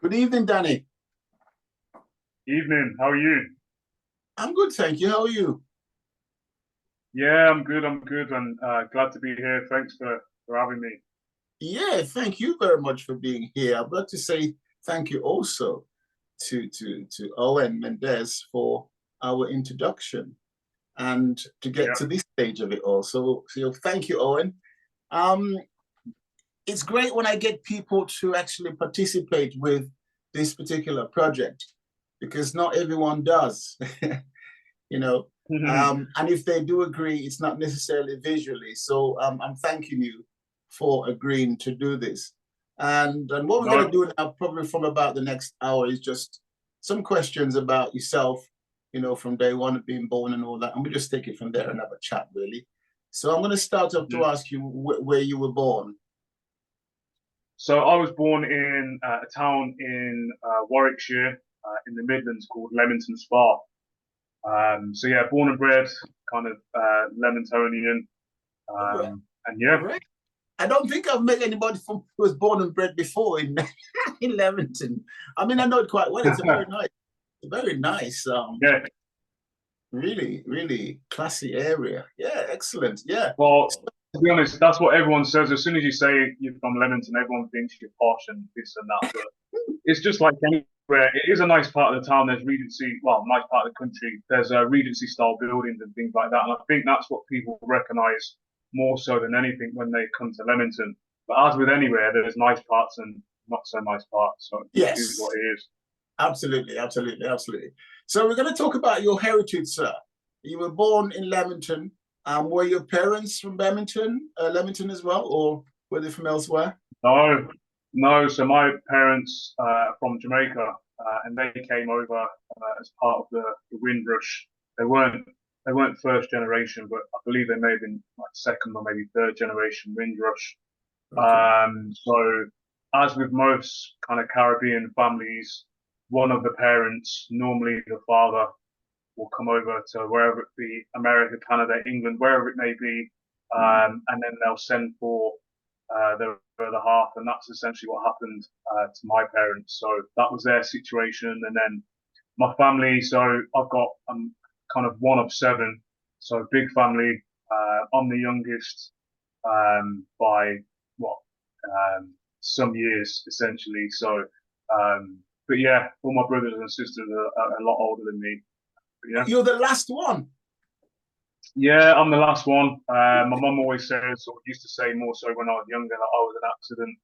Good evening, Danny. Evening, how are you? I'm good, thank you. How are you? Yeah, I'm good, and glad to be here. Thanks for having me. Yeah, thank you very much for being here. I'd like to say thank you also to Owen Mendez for our introduction and to get Yeah, to this stage of it all. So thank you, Owen. Um, it's great when I get people to actually participate with this particular project because not everyone does. you know. And if they do agree, it's not necessarily visually. So I'm thanking you for agreeing to do this. And what we're going to no, do now, probably from about the next hour, is just some questions about yourself, from day one of being born and all that. And we just take it from there and have a chat, really. So I'm going to start off to mhm. ask you where you were born. So I was born in a town in Warwickshire, in the Midlands called Leamington Spa. So yeah, born and bred, kind of Leamingtonian, Right. and yeah. Right. I don't think I've met anybody who was born and bred before in in Leamington. I mean, I know it quite well. It's a very nice, Yeah, really, really classy area. Yeah, excellent. Yeah. well, to be honest, that's what everyone says. As soon as you say you're from Leamington, everyone thinks you're posh and this and that. But it's just like anywhere. It is a nice part of the town. There's Regency, well, nice part of the country. There's Regency style buildings and things like that. And I think that's what people recognise more so than anything when they come to Leamington. But as with anywhere, there's nice parts and not so nice parts. So it is Yes, what it is. absolutely, absolutely, absolutely. So we're going to talk about your heritage, sir. You were born in Leamington. Were your parents from Leamington as well, or were they from elsewhere? No, no. So my parents are from Jamaica, and they came over as part of the Windrush. They weren't they weren't first generation, but I believe they may have been like second or maybe third generation Windrush. Okay. So as with most kind of Caribbean families, one of the parents, normally the father, will come over to wherever it be, America, Canada, England, wherever it may be, Mm. and then they'll send for the other half, and that's essentially what happened to my parents. So that was their situation, and then my family. So I'm kind of one of seven, so big family. I'm the youngest by what some years essentially. So, but yeah, all my brothers and sisters are a lot older than me. But yeah. You're the last one. Yeah, I'm the last one. My mum always says, or used to say more so when I was younger, that I was an accident.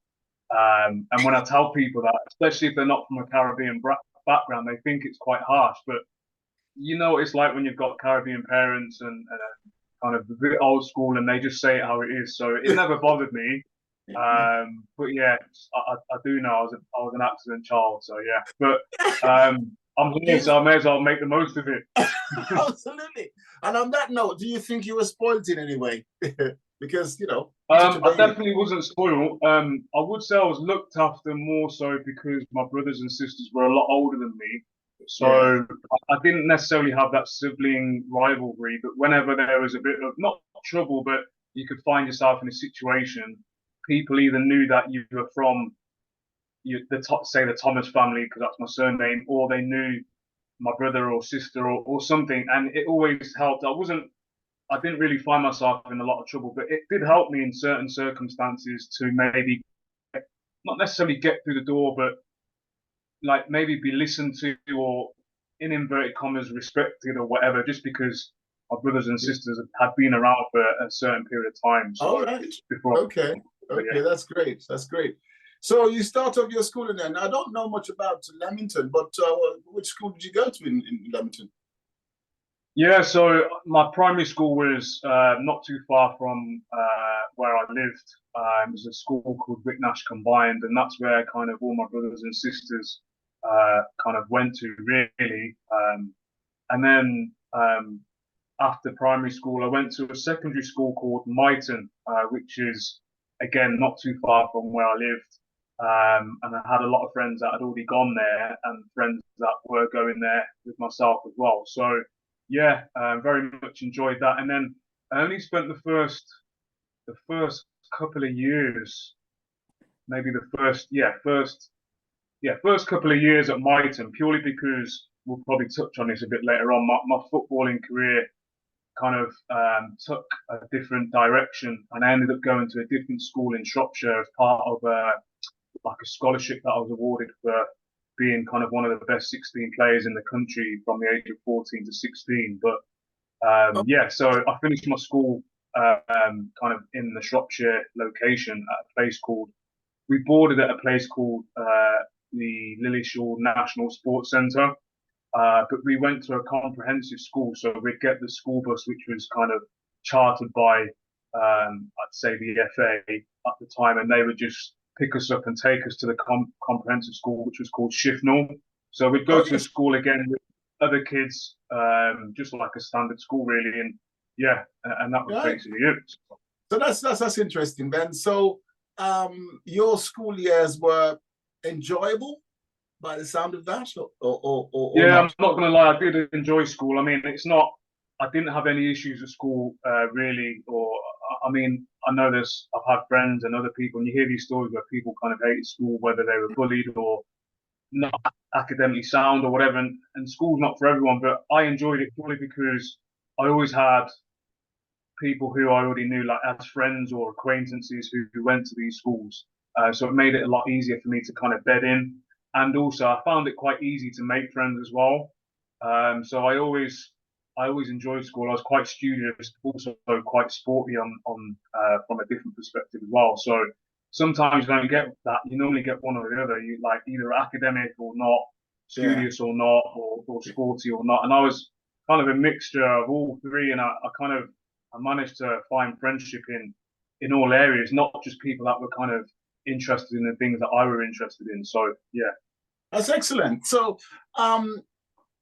And when I tell people that, especially if they're not from a Caribbean background, they think it's quite harsh. But you know what it's like when you've got Caribbean parents and kind of a bit old school, and they just say it how it is. So it never bothered me. But yeah, I do know I was an accident child. So yeah, but I'm here, You so I may as well make the most of it. Absolutely. And on that note, do you think you were spoiled in any way? Because, such a I baby. definitely wasn't spoiled. I would say I was looked after more so because my brothers and sisters were a lot older than me. So Yeah. I didn't necessarily have that sibling rivalry, but whenever there was a bit of not trouble, but you could find yourself in a situation, people either knew that you were from say the Thomas family because that's my surname, or they knew my brother or sister or something, and it always helped. I didn't really find myself in a lot of trouble, but it did help me in certain circumstances to maybe not necessarily get through the door, but like maybe be listened to or in inverted commas respected or whatever, just because my brothers and sisters had been around for a certain period of time. So All right. before, Okay. but Okay. yeah, That's great. That's great. So you start off your schooling then. I don't know much about Leamington, but which school did you go to in Leamington? yeah. So my primary school was not too far from where I lived. It was a school called Whitnash Combined, and that's where kind of all my brothers and sisters kind of went to really. And then after primary school, I went to a secondary school called Myton, which is again not too far from where I lived. And I had a lot of friends that had already gone there and friends that were going there with myself as well. So yeah, very much enjoyed that. And then I only spent the first couple of years, maybe the first yeah, first couple of years at Myton, purely because we'll probably touch on this a bit later on. My footballing career kind of took a different direction, and I ended up going to a different school in Shropshire as part of like a scholarship that I was awarded for being kind of one of the best 16 players in the country from the age of 14 to 16. But Oh, yeah, so I finished my school kind of in the Shropshire location at a place called, we boarded at a place called the Lillishall National Sports Centre. But we went to a comprehensive school, so we'd get the school bus, which was kind of chartered by, I'd say, the FA at the time, and they would just pick us up and take us to the comprehensive school, which was called Shifnal. So we'd go oh to the yes, school again with other kids, just like a standard school, really, and yeah, and that was right. basically it. So that's interesting, Ben. So your school years were enjoyable by the sound of that, or Yeah, I'm not? not going to lie. I did enjoy school. I mean, it's not. I didn't have any issues at school, really. Or I mean, I know I've had friends and other people, and you hear these stories where people kind of hated school, whether they were bullied or not academically sound or whatever. And school's not for everyone, but I enjoyed it purely because I always had people who I already knew, like as friends or acquaintances who went to these schools. So it made it a lot easier for me to kind of bed in. And also, I found it quite easy to make friends as well. So I always enjoyed school. I was quite studious, also quite sporty on from a different perspective as well. So sometimes you don't get that. You normally get one or the other. You like either academic or not, Yeah. studious or not, or sporty or not. And I was kind of a mixture of all three. And I managed to find friendship in all areas, not just people that were kind of interested in the things that I were interested in. So yeah. That's excellent. So,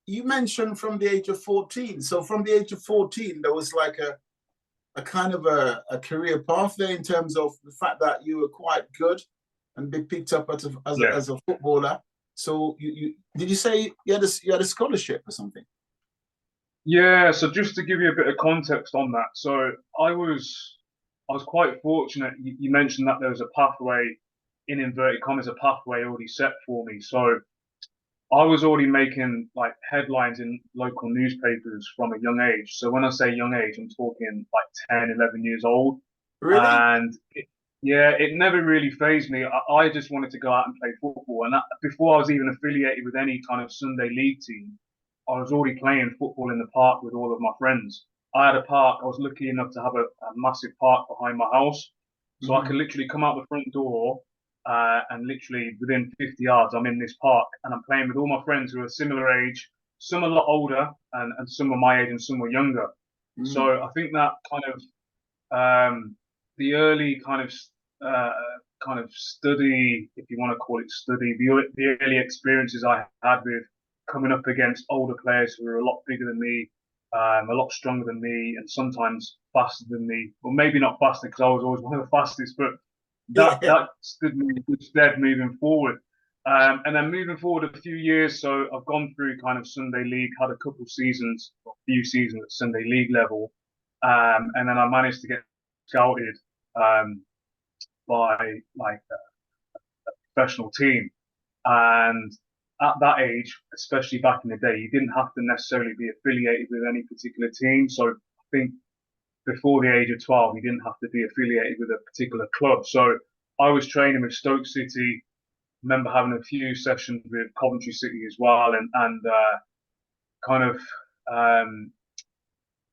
you mentioned from the age of 14. So, from the age of 14, there was like a kind of a career path there in terms of the fact that you were quite good and be picked up Yeah. as a footballer. So, you did you say you had a scholarship or something? Yeah, so just to give you a bit of context on that, so I was quite fortunate. You mentioned that there was a pathway, in inverted commas, a pathway already set for me. So I was already making like headlines in local newspapers from a young age. So when I say young age, I'm talking like 10, 11 years old. Really? And yeah, it never really phased me. I just wanted to go out and play football. And that, before I was even affiliated with any kind of Sunday league team, I was already playing football in the park with all of my friends. I had a park. I was lucky enough to have a massive park behind my house. So I Mm-hmm. could literally come out the front door and literally within 50 yards, I'm in this park and I'm playing with all my friends who are similar age, some a lot older and some were my age and some were younger. Mm-hmm. So I think that the early uh, kind of study, if you want to call it study, the early experiences I had with coming up against older players who were a lot bigger than me, a lot stronger than me, and sometimes faster than me. Well, maybe not faster because I was always one of the fastest, but Yeah. that stood me in good stead moving forward. And then moving forward a few years, so I've gone through kind of Sunday League, had a couple seasons, a few seasons at Sunday League level, and then I managed to get scouted by like a professional team. And at that age, especially back in the day, you didn't have to necessarily be affiliated with any particular team. So I think before the age of 12, you didn't have to be affiliated with a particular club. So I was training with Stoke City. Remember having a few sessions with Coventry City as well, and kind of um,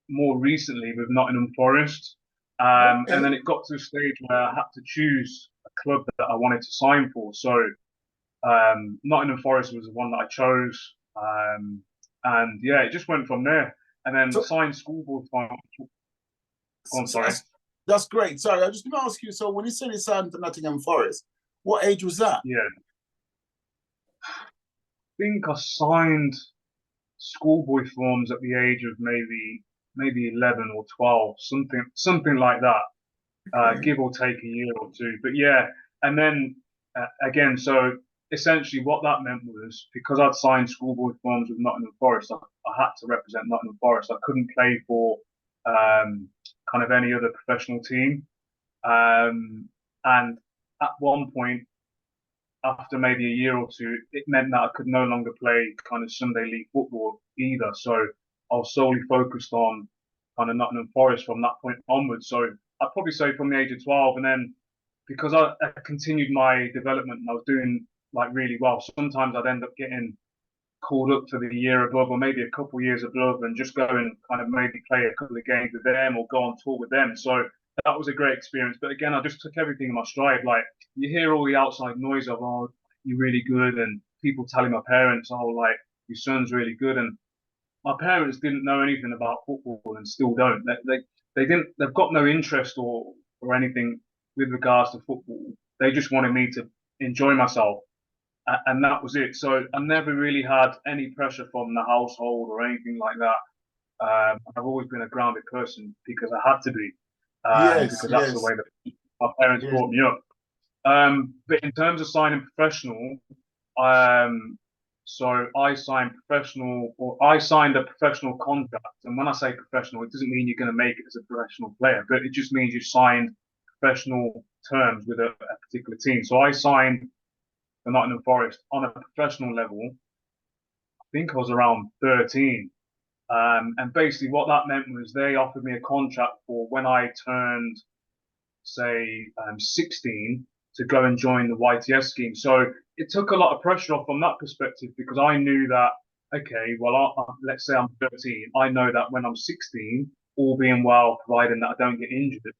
more recently with Nottingham Forest. And Okay. then it got to a stage where I had to choose a club that I wanted to sign for. So Nottingham Forest was the one that I chose. And yeah, it just went from there. And then So, signed schoolboy from. Go on, so sorry. that's great. Sorry, I was just going to ask you. So, when you said you signed for Nottingham Forest, what age was that? Yeah, I think I signed schoolboy forms at the age of maybe 11 or 12, something like that, Okay. give or take a year or two. But yeah, and then again, so essentially what that meant was because I'd signed schoolboy forms with Nottingham Forest, I had to represent Nottingham Forest. I couldn't play for kind of any other professional team. And at one point, after maybe a year or two, it meant that I could no longer play kind of Sunday league football either. So I was solely focused on kind of Nottingham Forest from that point onwards. So I'd probably say from the age of 12, and then because I continued my development and I was doing like really well, sometimes I'd end up getting called up for the year above or maybe a couple of years above and just go and kind of maybe play a couple of games with them or go on tour with them. So that was a great experience. But again, I just took everything in my stride. Like you hear all the outside noise of, oh, you're really good, and people telling my parents, oh, like your son's really good. And my parents didn't know anything about football and still don't. They didn't. They've got no interest or anything with regards to football. They just wanted me to enjoy myself, and that was it. So I never really had any pressure from the household or anything like that. I've always been a grounded person because I had to be, Yes, because that's the yes, way that my parents yes. brought me up. But in terms of signing professional, um, so I signed a professional contract. And when I say professional, it doesn't mean you're going to make it as a professional player, but it just means you signed professional terms with a particular team. So I signed for Nottingham Forest on a professional level. I think I was around 13. And basically what that meant was they offered me a contract for when I turned, say, 16 to go and join the YTS scheme. So it took a lot of pressure off from that perspective because I knew that, okay, well, let's say I'm 13. I know that when I'm 16, all being well, providing that I don't get injured,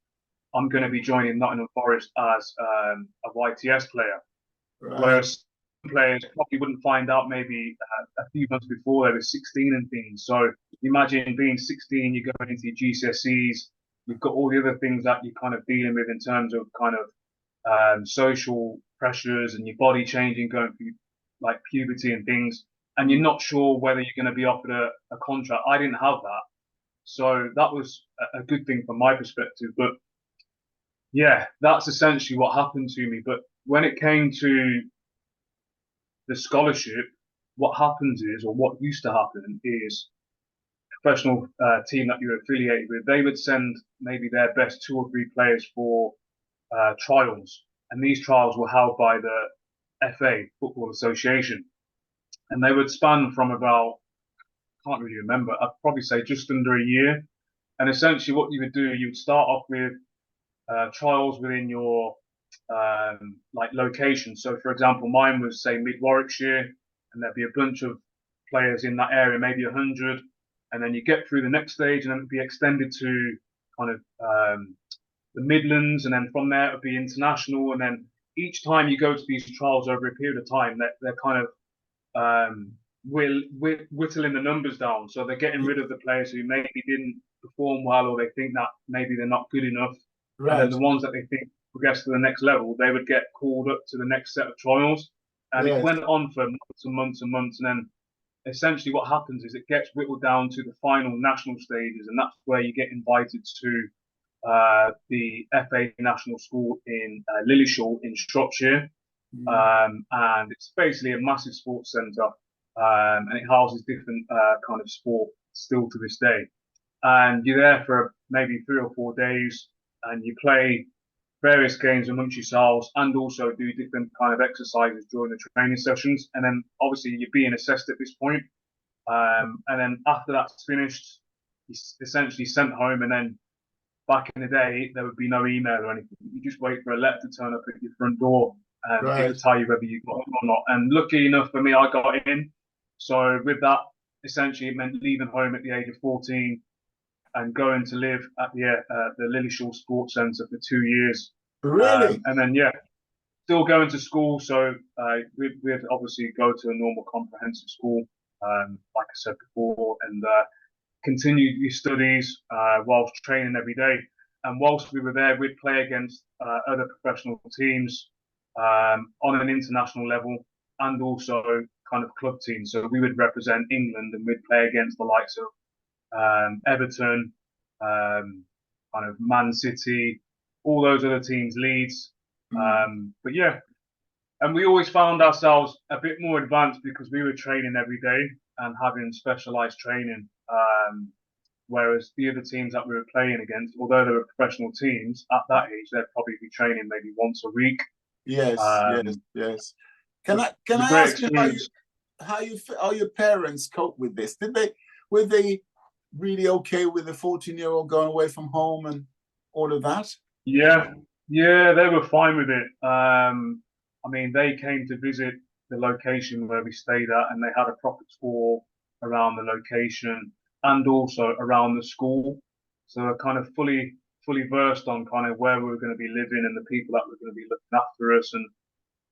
I'm going to be joining Nottingham Forest as a YTS player. Right, Whereas some players probably wouldn't find out maybe a few months before they were 16 and things. So imagine being 16, you're going into your GCSEs, you've got all the other things that you're kind of dealing with in terms of kind of social pressures and your body changing, going through like puberty and things, and you're not sure whether you're going to be offered a contract. I didn't have that. So that was a good thing from my perspective. But yeah, that's essentially what happened to me. But when it came to the scholarship, what happens is, or what used to happen is, professional team that you're affiliated with, they would send maybe their best 2 or 3 players for trials, and these trials were held by the FA Football Association, and they would span from about, I can't really remember, I'd probably say just under a year. And essentially, what you would do, you would start off with trials within your like location. So, for example, mine was say Mid Warwickshire, and there'd be a bunch of players in that area, maybe 100, and then you get through the next stage, and then it'd be extended to kind of the Midlands, and then from there it'd be international, and then each time you go to these trials over a period of time, they're kind of whittling the numbers down. So they're getting rid of the players who maybe didn't perform well, or they think that maybe they're not good enough. And then right. the ones that they think progress to the next level, they would get called up to the next set of trials. And it Yes, went on for months and months and months. And then essentially what happens is it gets whittled down to the final national stages. And that's where you get invited to the FA National School in Lilleshall in Shropshire. And it's basically a massive sports centre. And it houses different kind of sport still to this day. And you're there for maybe 3 or 4 days, and you play various games amongst yourselves, and also do different kind of exercises during the training sessions. And then obviously you're being assessed at this point. And then after that's finished, you're essentially sent home. And then back in the day, there would be no email or anything. You just wait for a letter to turn up at your front door, and it right. would tell you whether you got in or not. And lucky enough for me, I got in. So with that, essentially it meant leaving home at the age of 14 and going to live at the Lilleshall Sports Centre for 2 years. Really? And then, yeah, still going to school. So we'd obviously go to a normal comprehensive school, like I said before, and continued your studies whilst training every day. And whilst we were there, we'd play against other professional teams on an international level, and also kind of club teams. So we would represent England, and we'd play against the likes of Everton, kind of Man City, all those other teams, Leeds. But yeah, and we always found ourselves a bit more advanced because we were training every day and having specialized training. Whereas the other teams that we were playing against, although they were professional teams at that age, they'd probably be training maybe once a week. Yes, yes, Um, yes. it Can was a I great ask you experience. how your parents cope with this? Were they really okay with the 14-year-old going away from home and all of that? Yeah, yeah, they were fine with it. I mean, they came to visit the location where we stayed at, and they had a proper tour around the location and also around the school. So they're kind of fully versed on kind of where we were going to be living and the people that were going to be looking after us. And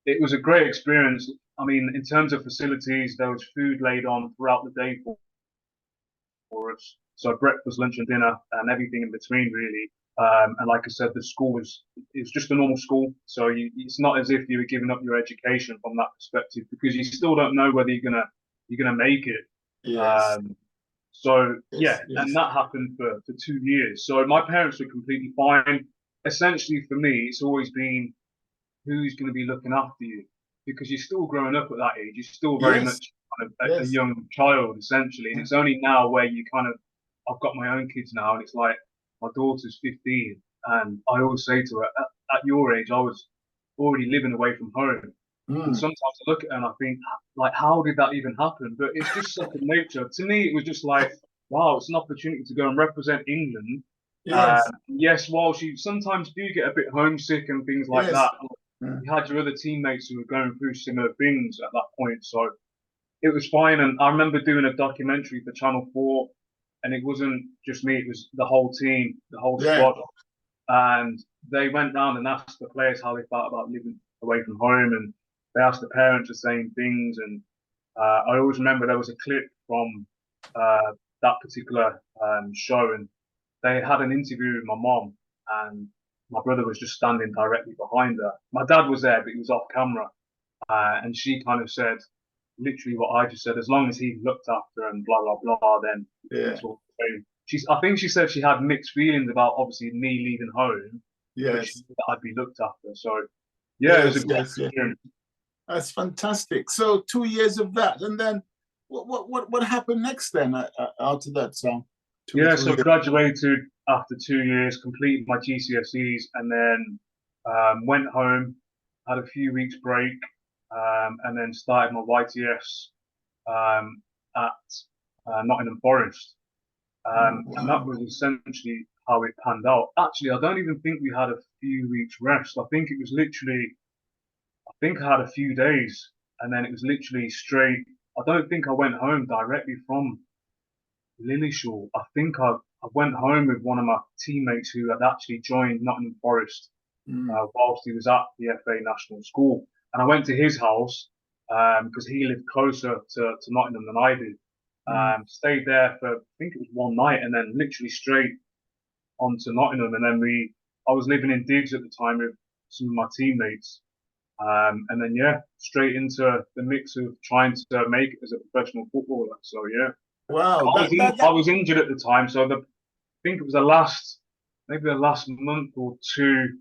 it was a great experience. I mean, in terms of facilities, there was food laid on throughout the day for us. So breakfast, lunch, and dinner, and everything in between, really. And like I said, the school was it's just a normal school, so it's not as if you were giving up your education from that perspective because you still don't know whether you're gonna make it. Yes, Um, so yeah, yes, and yes, that happened for 2 years. So my parents were completely fine. Essentially, for me, it's always been who's going to be looking after you because you're still growing up at that age. You're still very yes, much kind of a yes. young child essentially, and it's only now where you kind of I've got my own kids now, and it's like my daughter's 15, and I always say to her, at your age, I was already living away from home. And Mm, sometimes I look at her and I think, like, how did that even happen? But it's just second nature. To me, it was just like, wow, it's an opportunity to go and represent England. yes, Yes, whilst you sometimes do get a bit homesick and things like yes. that, Mm, you had your other teammates who were going through similar things at that point. So it was fine. And I remember doing a documentary for Channel 4, and it wasn't just me, it was the whole team, the whole yeah. squad. And they went down and asked the players how they felt about living away from home. And they asked the parents the same things. And I always remember there was a clip from that particular show, and they had an interview with my mom, and my brother was just standing directly behind her. My dad was there, but he was off camera, and she kind of said literally what I just said. As long as he looked after and blah blah blah, then Yeah. it's all fine. I think she said she had mixed feelings about obviously me leaving home, but she Yes. knew that I'd be looked after. So yeah, it was a Yes. great Yes. Yes. experience. That's fantastic. So 2 years of that, and then what happened next then after that? So two Yeah, two so years. graduated after 2 years, completed my GCSEs, and then went home, had a few weeks break, and then started my YTS at Nottingham Forest. Oh, And that wow. was essentially how it panned out. Actually, I don't even think we had a few weeks rest. I think it was literally, I think I had a few days, and then it was literally straight. I don't think I went home directly from Lillishall. I went home with one of my teammates who had actually joined Nottingham Forest Mm, whilst he was at the FA National School. And I went to his house because he lived closer to Nottingham than I did. mm, Stayed there for, I think it was one night, and then literally straight on to Nottingham. And then I was living in Diggs at the time with some of my teammates. And then, yeah, straight into the mix of trying to make it as a professional footballer. So, yeah. wow. I was injured at the time, so I think it was maybe the last month or two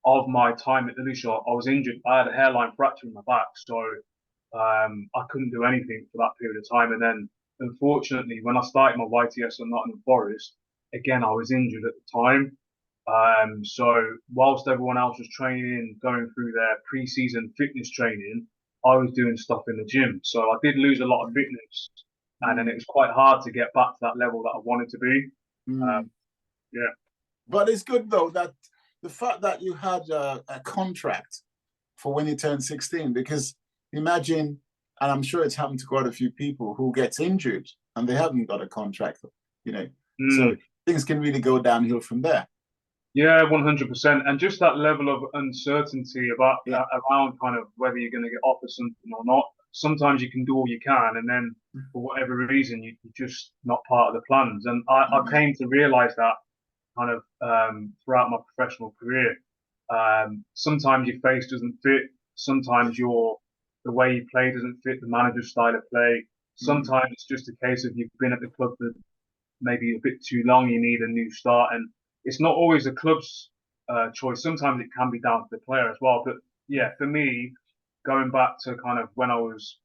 of my time at Illushot, I was injured. I had a hairline fracture in my back, so I couldn't do anything for that period of time. And then, unfortunately, when I started my YTS at Nottingham Forest, again I was injured at the time. So whilst everyone else was training, going through their pre-season fitness training, I was doing stuff in the gym. So I did lose a lot of fitness, and then it Mm, was quite hard to get back to that level that I wanted to be. mm. Yeah. But it's good though that the fact that you had a contract for when you turn 16, because imagine, and I'm sure it's happened to quite a few people who gets injured and they haven't got a contract, you know. So Mm. things can really go downhill from there. Yeah, 100%. And just that level of uncertainty about Yeah. around kind of whether you're going to get offered something or not. Sometimes you can do all you can, and then for whatever reason, you're just not part of the plans. And I Mm, came to realize that kind of throughout my professional career. Sometimes your face doesn't fit. Sometimes the way you play doesn't fit the manager's style of play. mm, Sometimes it's just a case of you've been at the club for maybe a bit too long. You need a new start, and it's not always the club's choice. Sometimes it can be down to the player as well. But yeah, for me, going back to kind of when I was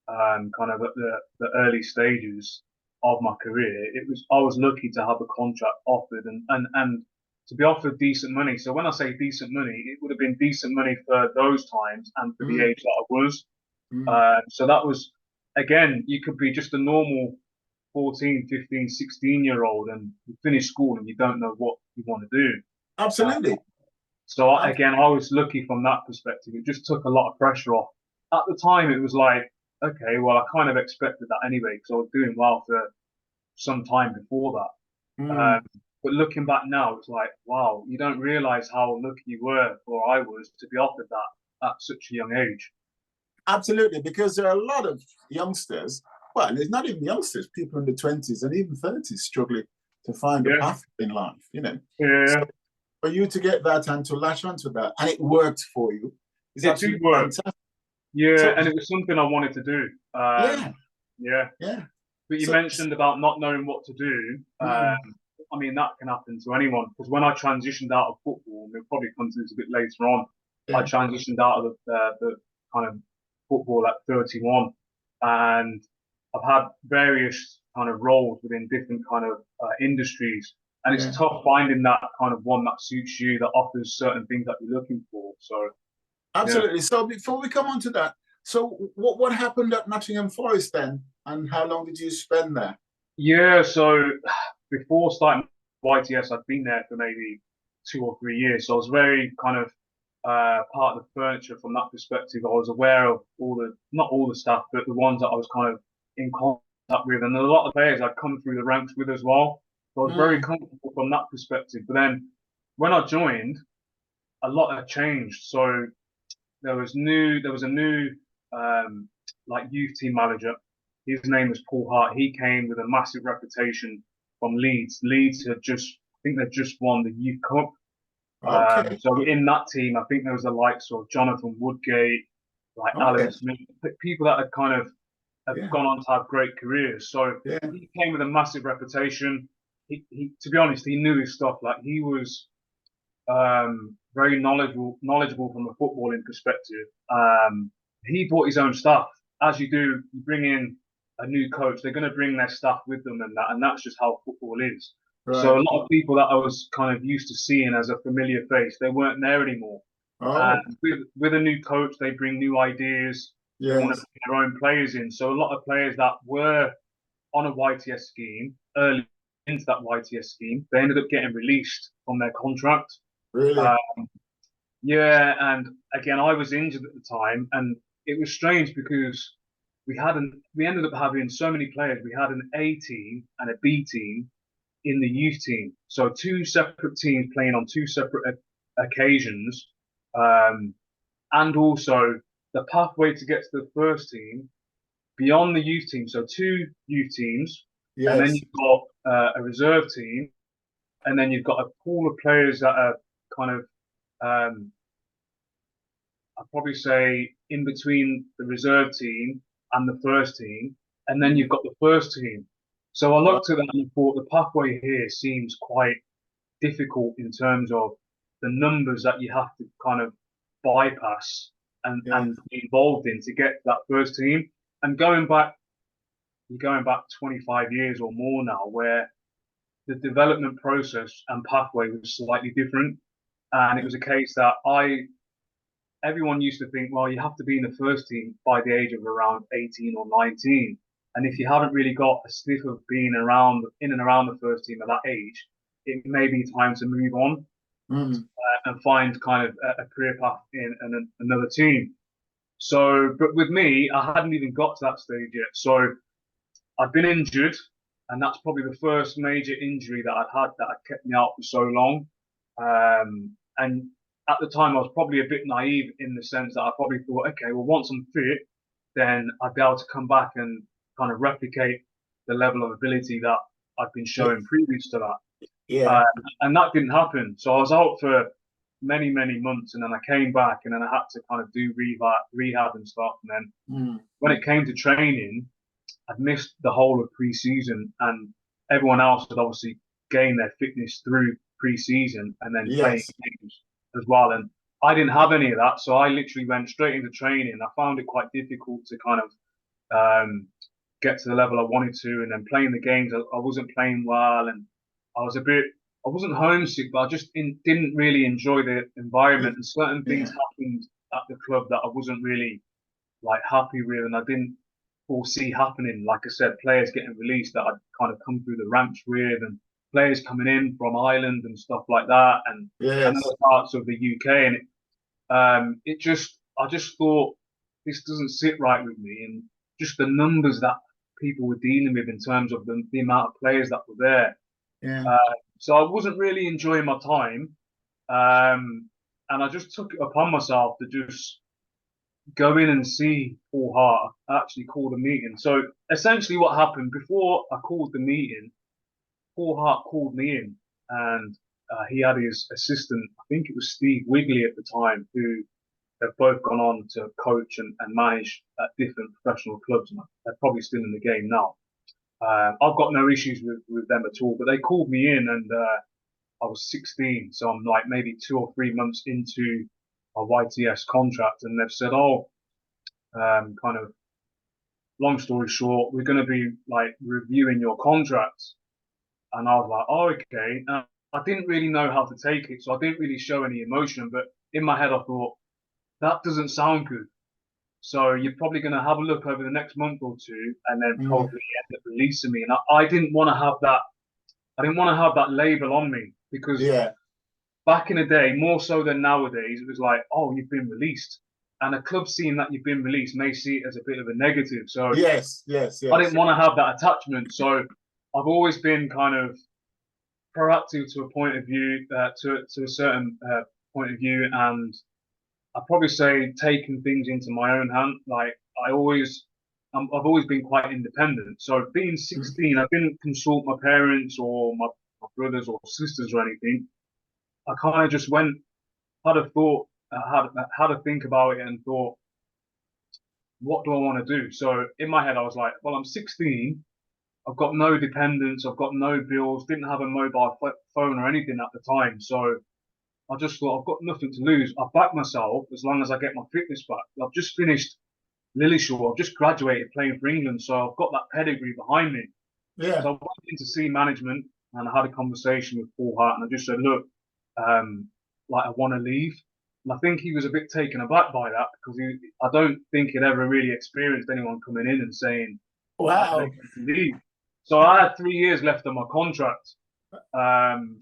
kind of at the early stages of my career, I was lucky to have a contract offered, and to be offered decent money. So when I say decent money, it would have been decent money for those times and for the Mm, age that I was. mm. So that was, again, you could be just a normal 14, 15, 16-year-old and you finish school and you don't know what you want to do. Uh, Absolutely. so Ab- again, I was lucky from that perspective. It just took a lot of pressure off. At the time, it was like, okay, well, I kind of expected that anyway because I was doing well for some time before that. mm. But looking back now, it's like, wow, you don't realize how lucky you were, or I was, to be offered that at such a young age. Absolutely, because there are a lot of youngsters, well, there's not even youngsters, people in the 20s and even 30s struggling to find a Yeah, path in life, you know. yeah, So for you to get that and to latch onto that, and it worked for you, is it did absolutely work. fantastic. Yeah, So, and it was something I wanted to do. yeah, Yeah, yeah. but you So, mentioned about not knowing what to do. mm, I mean, that can happen to anyone because when I transitioned out of football, and we'll probably come to this a bit later on, I yeah, transitioned out of the kind of football at 31, and I've had various kind of roles within different kind of industries, and it's yeah. tough finding that kind of one that suits you that offers certain things that you're looking for. So yeah, Absolutely. So before we come on to that, so what happened at Nottingham Forest then, and how long did you spend there? yeah. So before starting YTS, I'd been there for maybe 2 or 3 years, so I was very kind of part of the furniture from that perspective. I was aware of not all the staff, but the ones that I was kind of in contact with, and a lot of players I'd come through the ranks with as well. So I was very Mm, comfortable from that perspective. But then when I joined, a lot had changed. So there was a new um, like youth team manager. His name was Paul Hart. He came with a massive reputation from Leeds. Leeds had just, I think they'd just won the Youth Cup. okay, So in that team, I think there was the likes of Jonathan Woodgate, like Alan okay, Smith, people that had kind of have yeah, gone on to have great careers. So yeah, he came with a massive reputation. To be honest, he knew his stuff. Like he was very knowledgeable from a footballing perspective. He brought his own stuff. As you do, you bring in a new coach, they're going to bring their stuff with them, and that's just how football is. So right. a lot of people that I was kind of used to seeing as a familiar face, they weren't there anymore. And Oh, with a new coach, they bring new ideas. They want to yes, bring their own players in. So a lot of players that were on a YTS scheme early into that YTS scheme, they ended up getting released from their contract. really. Uh, yeah, and again, I was injured at the time, and it was strange because we ended up having so many players. We had an A team and a B team in the youth team, so two separate teams playing on two separate occasions, um, and also the pathway to get to the first team beyond the youth team. So two youth teams, and then Yes. you've got a reserve team, and then you've got a pool of players that are kind of um, I'd probably say in between the reserve team and the first team, and then Mm. you've got the first team. So I Oh, looked at that and thought the pathway here seems quite difficult in terms of the numbers that you have to kind of bypass yeah. and be involved in to get to that first team. And you're going back 25 years or more now, where the development process and pathway was slightly different. And it was a case that everyone used to think, well, you have to be in the first team by the age of around 18 or 19. And if you haven't really got a sniff of being around in and around the first team at that age, it may be time to move on Mm. and find kind of a career path in another team. So, but with me, I hadn't even got to that stage yet. So I've been injured, and that's probably the first major injury that I'd had that had kept me out for so long. And at the time, I was probably a bit naive in the sense that I probably thought, okay, well, once I'm fit, then I'd be able to come back and kind of replicate the level of ability that I'd been Yeah. showing previous to that. Yeah. And that didn't happen. So I was out for many, many months, and then I came back, and then I had to kind of do rehab and stuff. And then Mm. when it came to training, I'd missed the whole of pre-season, and everyone else had obviously gained their fitness through pre-season and then playing Yes. games as well. And I didn't have any of that, so I literally went straight into training. I found it quite difficult to kind of get to the level I wanted to, and then playing the games, I wasn't playing well, and I was a bit I wasn't homesick, but I just didn't really enjoy the environment, and certain things Yeah. happened at the club that I wasn't really like happy with, and I didn't foresee happening. Like I said, players getting released that I'd kind of come through the ranks with, and players coming in from Ireland and stuff like that, and Yes. other parts of the UK, and I just thought this doesn't sit right with me, and just the numbers that people were dealing with in terms of the amount of players that were there. Yeah. So I wasn't really enjoying my time, and I just took it upon myself to just go in and see Paul Hart. I actually called a meeting. So essentially, what happened before I called the meeting, Paul Hart called me in, and he had his assistant. I think it was Steve Wigley at the time, who have both gone on to coach and manage at different professional clubs. And they're probably still in the game now. I've got no issues with them at all, but they called me in, and I was 16, so I'm like maybe 2 or 3 months into a YTS contract, and they've said, oh, kind of long story short, we're going to be like reviewing your contract. And I was like, oh, okay. I didn't really know how to take it, so I didn't really show any emotion, but in my head I thought, that doesn't sound good. So you're probably going to have a look over the next month or two, and then Mm. probably end up releasing me. And I didn't want to have that. I didn't want to have that label on me, because Yeah. back in the day, more so than nowadays, it was like, oh, you've been released. And a club seeing that you've been released may see it as a bit of a negative. So Yes. Yes. I Yes. didn't want to have that attachment. So I've always been kind of proactive to a point of view, to a certain point of view. And I'd probably say taking things into my own hand. Like I've always been quite independent. So being 16, I didn't consult my parents or my brothers or sisters or anything. I kind of just went, had a thought, had to think about it, and thought, what do I want to do? So in my head, I was like, well, I'm 16. I've got no dependents. I've got no bills. Didn't have a mobile phone or anything at the time. So I just thought, I've got nothing to lose. I back myself as long as I get my fitness back. I've just finished Lillishall. I've just graduated playing for England. So I've got that pedigree behind me. Yeah. So I went in to see management, and I had a conversation with Paul Hart, and I just said, look, like I want to leave. And I think he was a bit taken aback by that, because I don't think he'd ever really experienced anyone coming in and saying, Wow. leave. So I had 3 years left on my contract.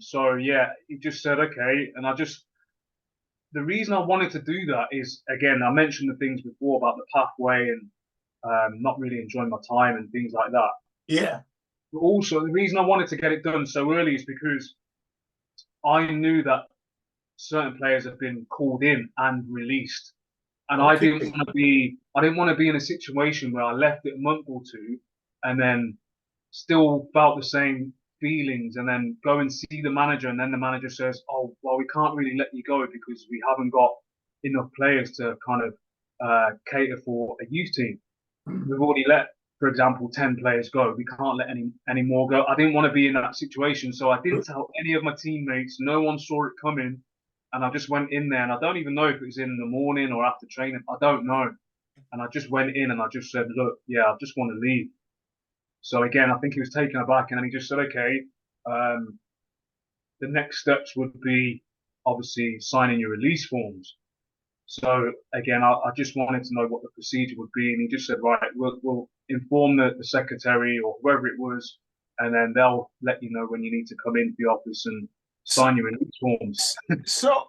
So yeah, he just said, okay. And the reason I wanted to do that is, again, I mentioned the things before about the pathway and not really enjoying my time and things like that. Yeah. But also, the reason I wanted to get it done so early is because I knew that certain players have been called in and released, and I Okay. didn't want to be in a situation where I left it a month or two, and then still felt the same feelings, and then go and see the manager, and then the manager says, oh, well, we can't really let you go because we haven't got enough players to kind of cater for a youth team. We've already let, for example, 10 players go. We can't let any more go. I didn't want to be in that situation, so I didn't tell any of my teammates. No one saw it coming, and I just went in there, and I don't even know if it was in the morning or after training. I don't know. And I just went in and I just said, look, yeah, I just want to leave. So again, I think he was taken aback, and then he just said, okay, the next steps would be obviously signing your release forms. So again, I just wanted to know what the procedure would be, and he just said, right, we'll inform the secretary or whoever it was, and then they'll let you know when you need to come into the office and sign your release forms. So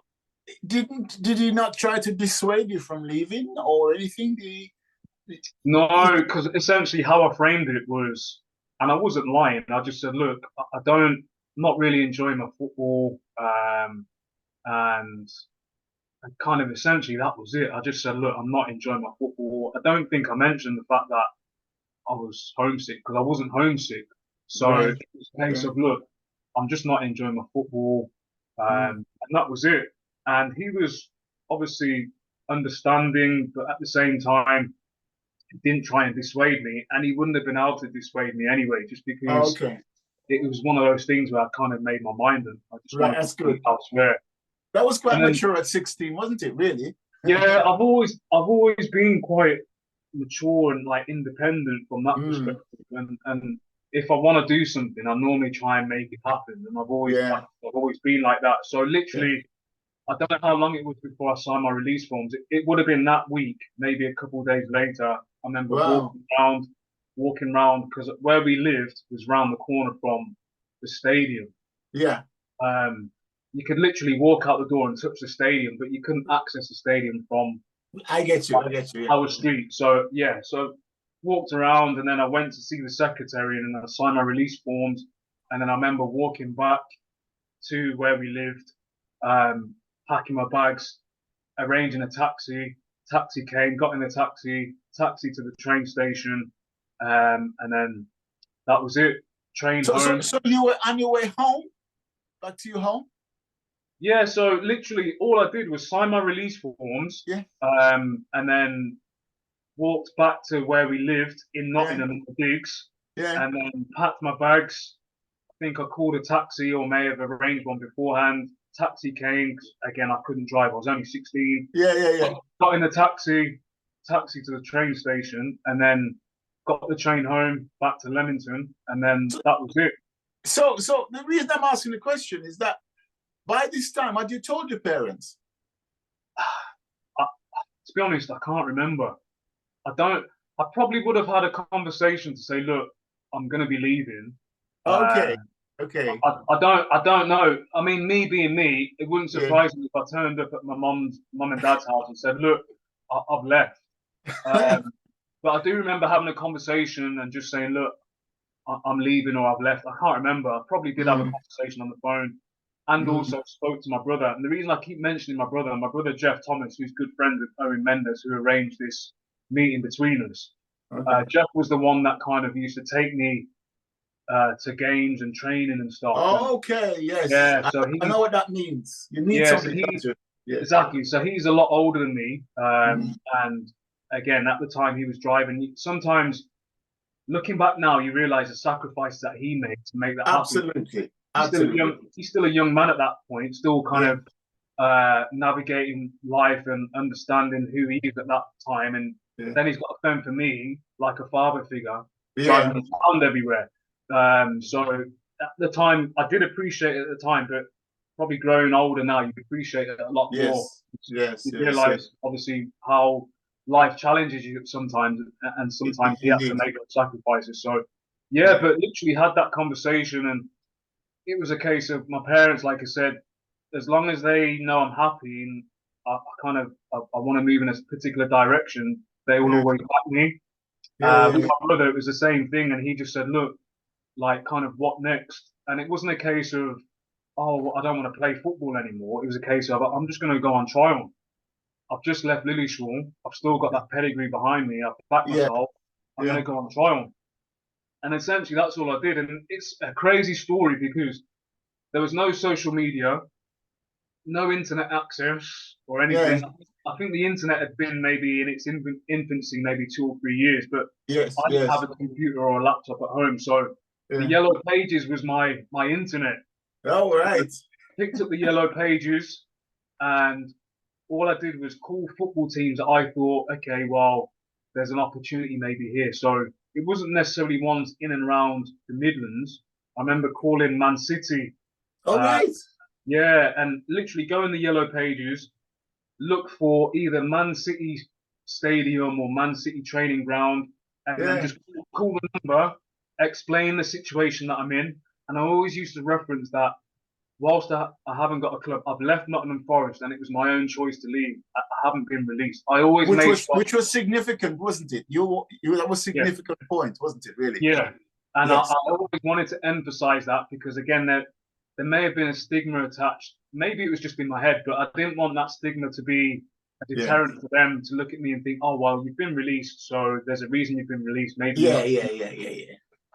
did he not try to dissuade you from leaving or anything? No, because essentially how I framed it was, and I wasn't lying. I just said, look, I'm not really enjoying my football, and kind of essentially that was it. I just said, look, I'm not enjoying my football. I don't think I mentioned the fact that I was homesick, because I wasn't homesick. So Right. it was a case of, look, I'm just not enjoying my football, and that was it. And he was obviously understanding, but at the same time, didn't try and dissuade me, and he wouldn't have been able to dissuade me anyway, just because Okay. it was one of those things where I kind of made my mind up. I just Right. wanted That's to be good. elsewhere. That was quite And then, mature at 16, wasn't it? Really? yeah, I've always been quite mature and like independent from that perspective, and if I want to do something, I normally try and make it happen, and Yeah. I've always been like that. So Yeah. literally, I don't know how long it was before I signed my release forms. It would have been that week, maybe a couple of days later. I remember Wow. walking around because where we lived was round the corner from the stadium. Yeah. You could literally walk out the door and touch the stadium, but you couldn't access the stadium from I get you. I get you. Yeah. our street. So yeah, so walked around and then I went to see the secretary and then I signed my release forms. And then I remember walking back to where we lived, packing my bags, arranging a taxi. Taxi came, got in the taxi to the train station, and then that was it. Train home. So you were on your way home, back to your home? Yeah, so literally all I did was sign my release forms, Yeah. and then walked back to where we lived in Nottingham in the digs, Yeah. and then packed my bags. I think I called a taxi or may have arranged one beforehand. Taxi came, 'cause again, I couldn't drive. I was only 16. Yeah. Got in the taxi to the train station, and then got the train home back to Leamington, and then that was it. So the reason I'm asking the question is that by this time, had you told your parents? To be honest, I can't remember. I probably would have had a conversation to say, look, I'm going to be leaving. Okay. Okay. I don't know. I mean, me being me, it wouldn't Yeah. surprise me if I turned up at my mum and dad's house and said, look, I've left. But I do remember having a conversation and just saying, look, I'm leaving or I've left. I can't remember. I probably did have a conversation on the phone and also spoke to my brother. And the reason I keep mentioning my brother Jeff Thomas, who's good friends with Owen Mendes, who arranged this meeting between us. Okay. Jeff was the one that kind of used to take me to games and training and stuff. Oh, okay. Yes. Yeah. So I know what that means. You need yeah, something to. Yeah. exactly. So he's a lot older than me, and again, at the time he was driving. Sometimes, looking back now, you realise the sacrifices that he made to make that happen. Absolutely. He's still a young man at that point, still kind of navigating life and understanding who he is at that time. And then he's got a phone for me, like a father figure, driving me around everywhere. So at the time, I did appreciate it at the time, but probably growing older now, you appreciate it a lot more. Yes. You realise, obviously, how life challenges you sometimes, and sometimes you have to make those sacrifices. So, but literally had that conversation, and it was a case of my parents, like I said, as long as they know I'm happy and I want to move in a particular direction, they will always back me. With my brother, it was the same thing, and he just said, look, like, kind of what next? And it wasn't a case of, oh, I don't want to play football anymore. It was a case of, I'm just going to go on trial. I've just left Lillishall. I've still got that pedigree behind me. I've backed myself. I'm going to go on trial. And essentially, that's all I did. And it's a crazy story because there was no social media, no internet access or anything. I think the internet had been maybe in its infancy, maybe 2 or 3 years, but I didn't have a computer or a laptop at home. So the Yellow Pages was my internet. Oh, right. Picked up the Yellow Pages, and all I did was call football teams that I thought, okay, well, there's an opportunity maybe here. So it wasn't necessarily ones in and around the Midlands. I remember calling Man City. Oh, right. Yeah, and literally go in the Yellow Pages, look for either Man City Stadium or Man City Training Ground, and then just call the number, explain the situation that I'm in. And I always used to reference that whilst I haven't got a club, I've left Nottingham Forest and it was my own choice to leave. I haven't been released. I always which was significant, wasn't it? That was a significant point, wasn't it, really? Yeah. And I always wanted to emphasize that because, again, there may have been a stigma attached. Maybe it was just in my head, but I didn't want that stigma to be a deterrent for them to look at me and think, oh, well, you've been released, so there's a reason you've been released. Maybe Yeah.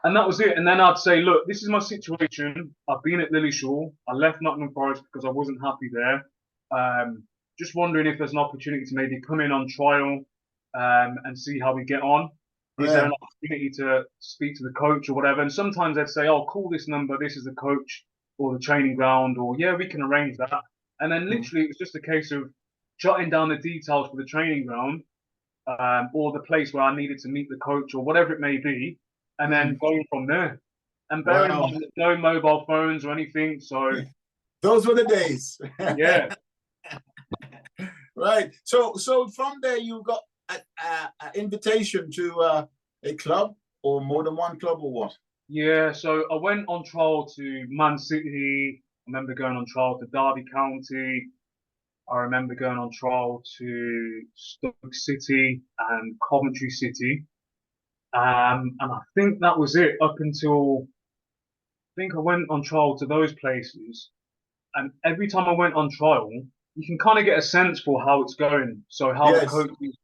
And that was it. And then I'd say, look, this is my situation. I've been at Lillishall. I left Nottingham Forest because I wasn't happy there. Just wondering if there's an opportunity to maybe come in on trial and see how we get on. Is there an opportunity to speak to the coach or whatever? And sometimes they'd say, oh, call this number. This is the coach or the training ground, or we can arrange that. And then literally it was just a case of jotting down the details for the training ground or the place where I needed to meet the coach or whatever it may be. and then going from there. And bear in Wow. mind, no mobile phones or anything. So Those were the days. yeah, Right. So from there you got an invitation to a club or more than one club or what? yeah. So I went on trial to Man City. I remember going on trial to Derby County. I remember going on trial to Stoke City and Coventry City. And I think that was it up until I think I went on trial to those places. And every time I went on trial, you can kind of get a sense for how it's going. So how the Yes. coaches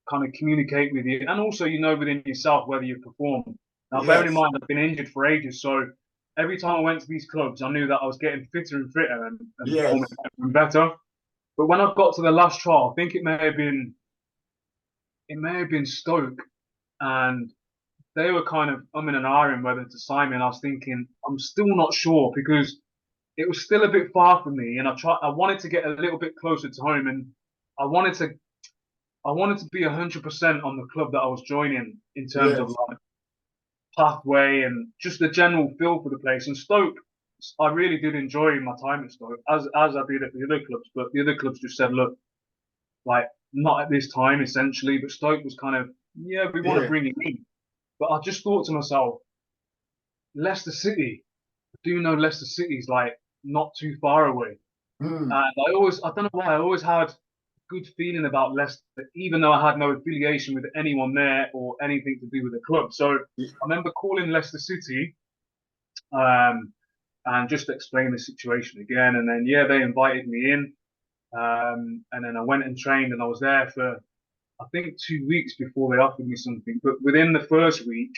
kind of communicate with you, and also you know within yourself whether you perform. Now, bearing in Yes. mind I've been injured for ages, so every time I went to these clubs, I knew that I was getting fitter and fitter and Yes. performing better and better. But when I got to the last trial, I think it may have been Stoke, and they were kind of umming and ahhing whether to sign me, and I was thinking I'm still not sure because it was still a bit far from me, and I wanted to get a little bit closer to home, and I wanted to I wanted to be 100% on the club that I was joining in terms of Yes. like pathway and just the general feel for the place. And Stoke, I really did enjoy my time at Stoke, as I did at the other clubs. But the other clubs just said, look, like not at this time, essentially. But Stoke was kind of, yeah, we want to Yeah. bring you in. But I just thought to myself, Leicester City, I do know Leicester City's like not too far away. Mm. And I don't know why, I always had a good feeling about Leicester, even though I had no affiliation with anyone there or anything to do with the club. So I remember calling Leicester City um, and just explain the situation again. And then, yeah, they invited me in. And then I went and trained, and I was there for, I think, 2 weeks before they offered me something. But within the first week,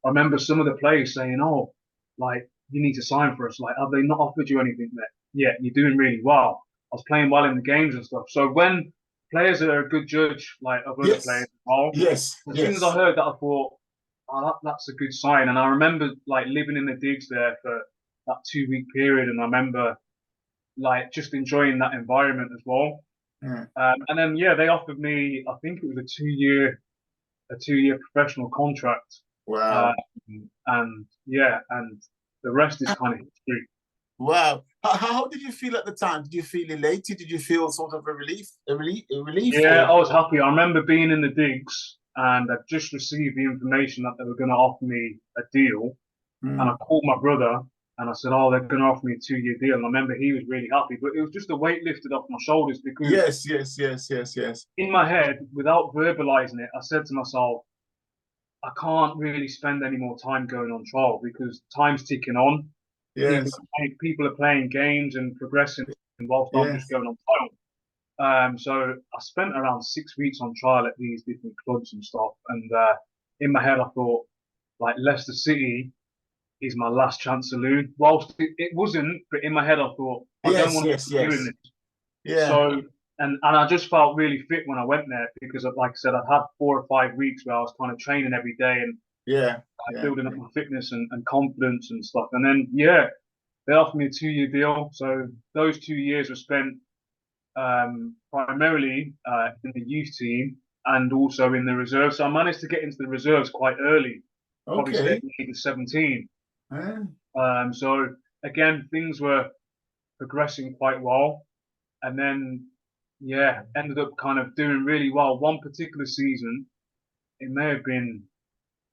I remember some of the players saying, oh, like, you need to sign for us. Like, have they not offered you anything there? Yeah, you're doing really well. I was playing well in the games and stuff. So when players are a good judge, like, of other players Yes. as well, Yes. as soon as I Yes. heard that, I thought, oh, that's a good sign. And I remember, like, living in the digs there for that 2 week period. And I remember, like, just enjoying that environment as well. Mm. And then, yeah, they offered me, I think it was a 2 year professional contract. Um, Wow. and yeah, and the rest is kind of history. Wow. How did you feel at the time? Did you feel elated? Did you feel sort of a relief Yeah, or? I was happy. I remember being in the digs and I just received the information that they were going to offer me a deal. And I Mm. called my brother and I said, oh, they're going to offer me a 2 year deal. And I remember he was really happy, but it was just a weight lifted off my shoulders because Yes. Yes. Yes. Yes. Yes. in my head, without verbalizing it, I said to myself, I can't really spend any more time going on trial because time's ticking on. People Yes. people are playing games and progressing whilst I'm just Yes. going on trial. So I spent around 6 weeks on trial at these different clubs and stuff. And in my head, I thought, like, Leicester City is my last chance saloon. Whilst it wasn't, but in my head, I thought, I don't Yes. want to Yes. keep doing Yes. this. Yeah. So, and I just felt really fit when I went there because, like I said, I'd had 4 or 5 weeks where I was kind of training every day and Yeah. Yeah. building up my fitness and confidence and stuff. And then, yeah, they offered me a 2 year deal. So those 2 years were spent primarily in the youth team and also in the reserves. So I managed to get into the reserves quite early, probably say at Okay. the age of 17. Uh, So again, things were progressing quite well. And then, yeah, ended up kind of doing really well. One particular season, it may have been,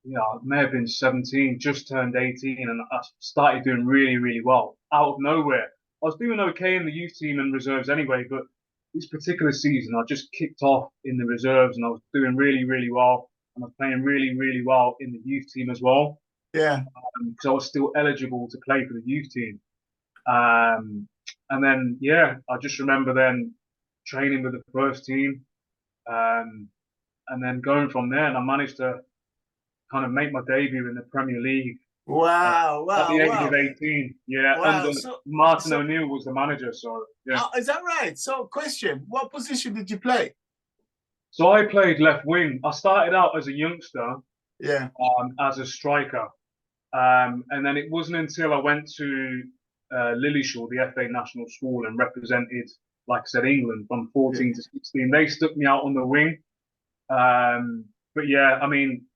it may have been 17, just turned 18, and I started doing really, really well out of nowhere. I was doing okay in the youth team and reserves anyway, but this particular season, I just kicked off in the reserves and I was doing really, really well. And I was playing really, really well in the youth team as well, yeah. because I was still eligible to play for the youth team. Um, and then, yeah, I just remember then training with the first team, um, and then going from there. And I managed to kind of make my debut in the Premier League Wow. at the Wow. age of Wow. 18. Yeah, Wow. under So, Martin so O'Neill was the manager. So yeah. is that right? So, question: what position did you play? So I played left wing. I started out as a youngster, Yeah. as a striker, and then it wasn't until I went to Lilleshall, the FA National School, and represented, like I said, England from Yeah. 14 to 16. They stuck me out on the wing. But yeah, I mean,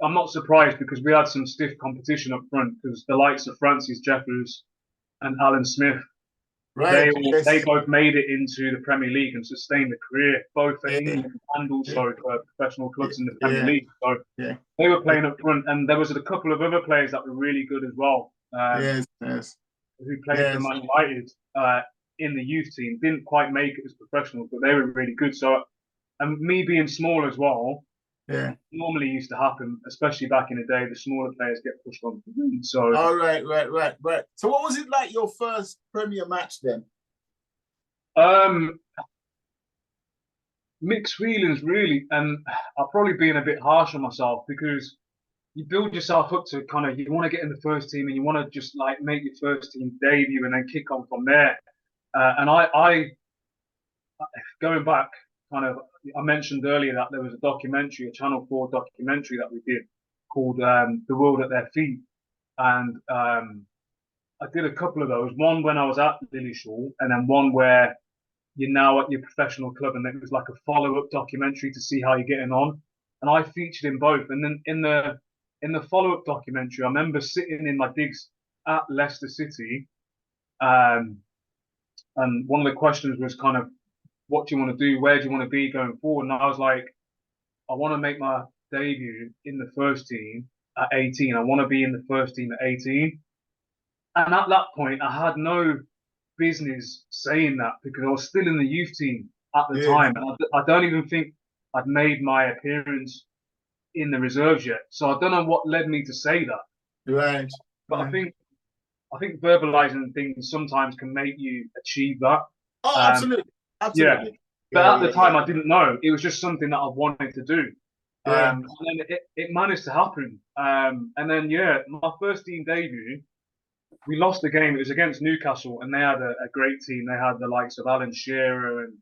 I'm not surprised because we had some stiff competition up front because the likes of Francis Jeffers and Alan Smith, Right. they Yes. both made it into the Premier League and sustained a career both for Yeah. England and also for professional clubs in the Premier Yeah. League. So Yeah. they were playing up front, and there was a couple of other players that were really good as well, Yes. Yes. who played for Yes. Man United in the youth team. Didn't quite make it as professionals, but they were really good. So, and me being small as well, Yeah. normally used to happen, especially back in the day. The smaller players get pushed on. So, All right. Right. Right. Right. So, what was it like your first Premier match then? um, mixed feelings really, and I'll probably being a bit harsh on myself because you build yourself up to kind of you want to get in the first team and you want to just like make your first team debut and then kick on from there. And I going back, kind of, I mentioned earlier that there was a documentary, a Channel 4 documentary that we did called "The World at Their Feet," and I did a couple of those. One when I was at Lillishall, and then one where you're now at your professional club, and it was like a follow-up documentary to see how you're getting on. And I featured in both. And then in the follow-up documentary, I remember sitting in my digs at Leicester City, and one of the questions was kind of, what do you want to do? Where do you want to be going forward? And I was like, I want to make my debut in the first team at 18. I want to be in the first team at 18. And at that point, I had no business saying that because I was still in the youth team at the Yeah. time. And I don't even think I'd made my appearance in the reserves yet. So I don't know what led me to say that. Right. But Right. I think verbalizing things sometimes can make you achieve that. Oh, Um, absolutely. yeah. Absolutely. But Yeah. at the Yeah. time, Yeah. I didn't know. It was just something that I wanted to do. Yeah. And then it managed to happen. And then, yeah, my first team debut, we lost the game. It was against Newcastle, and they had a great team. They had the likes of Alan Shearer and,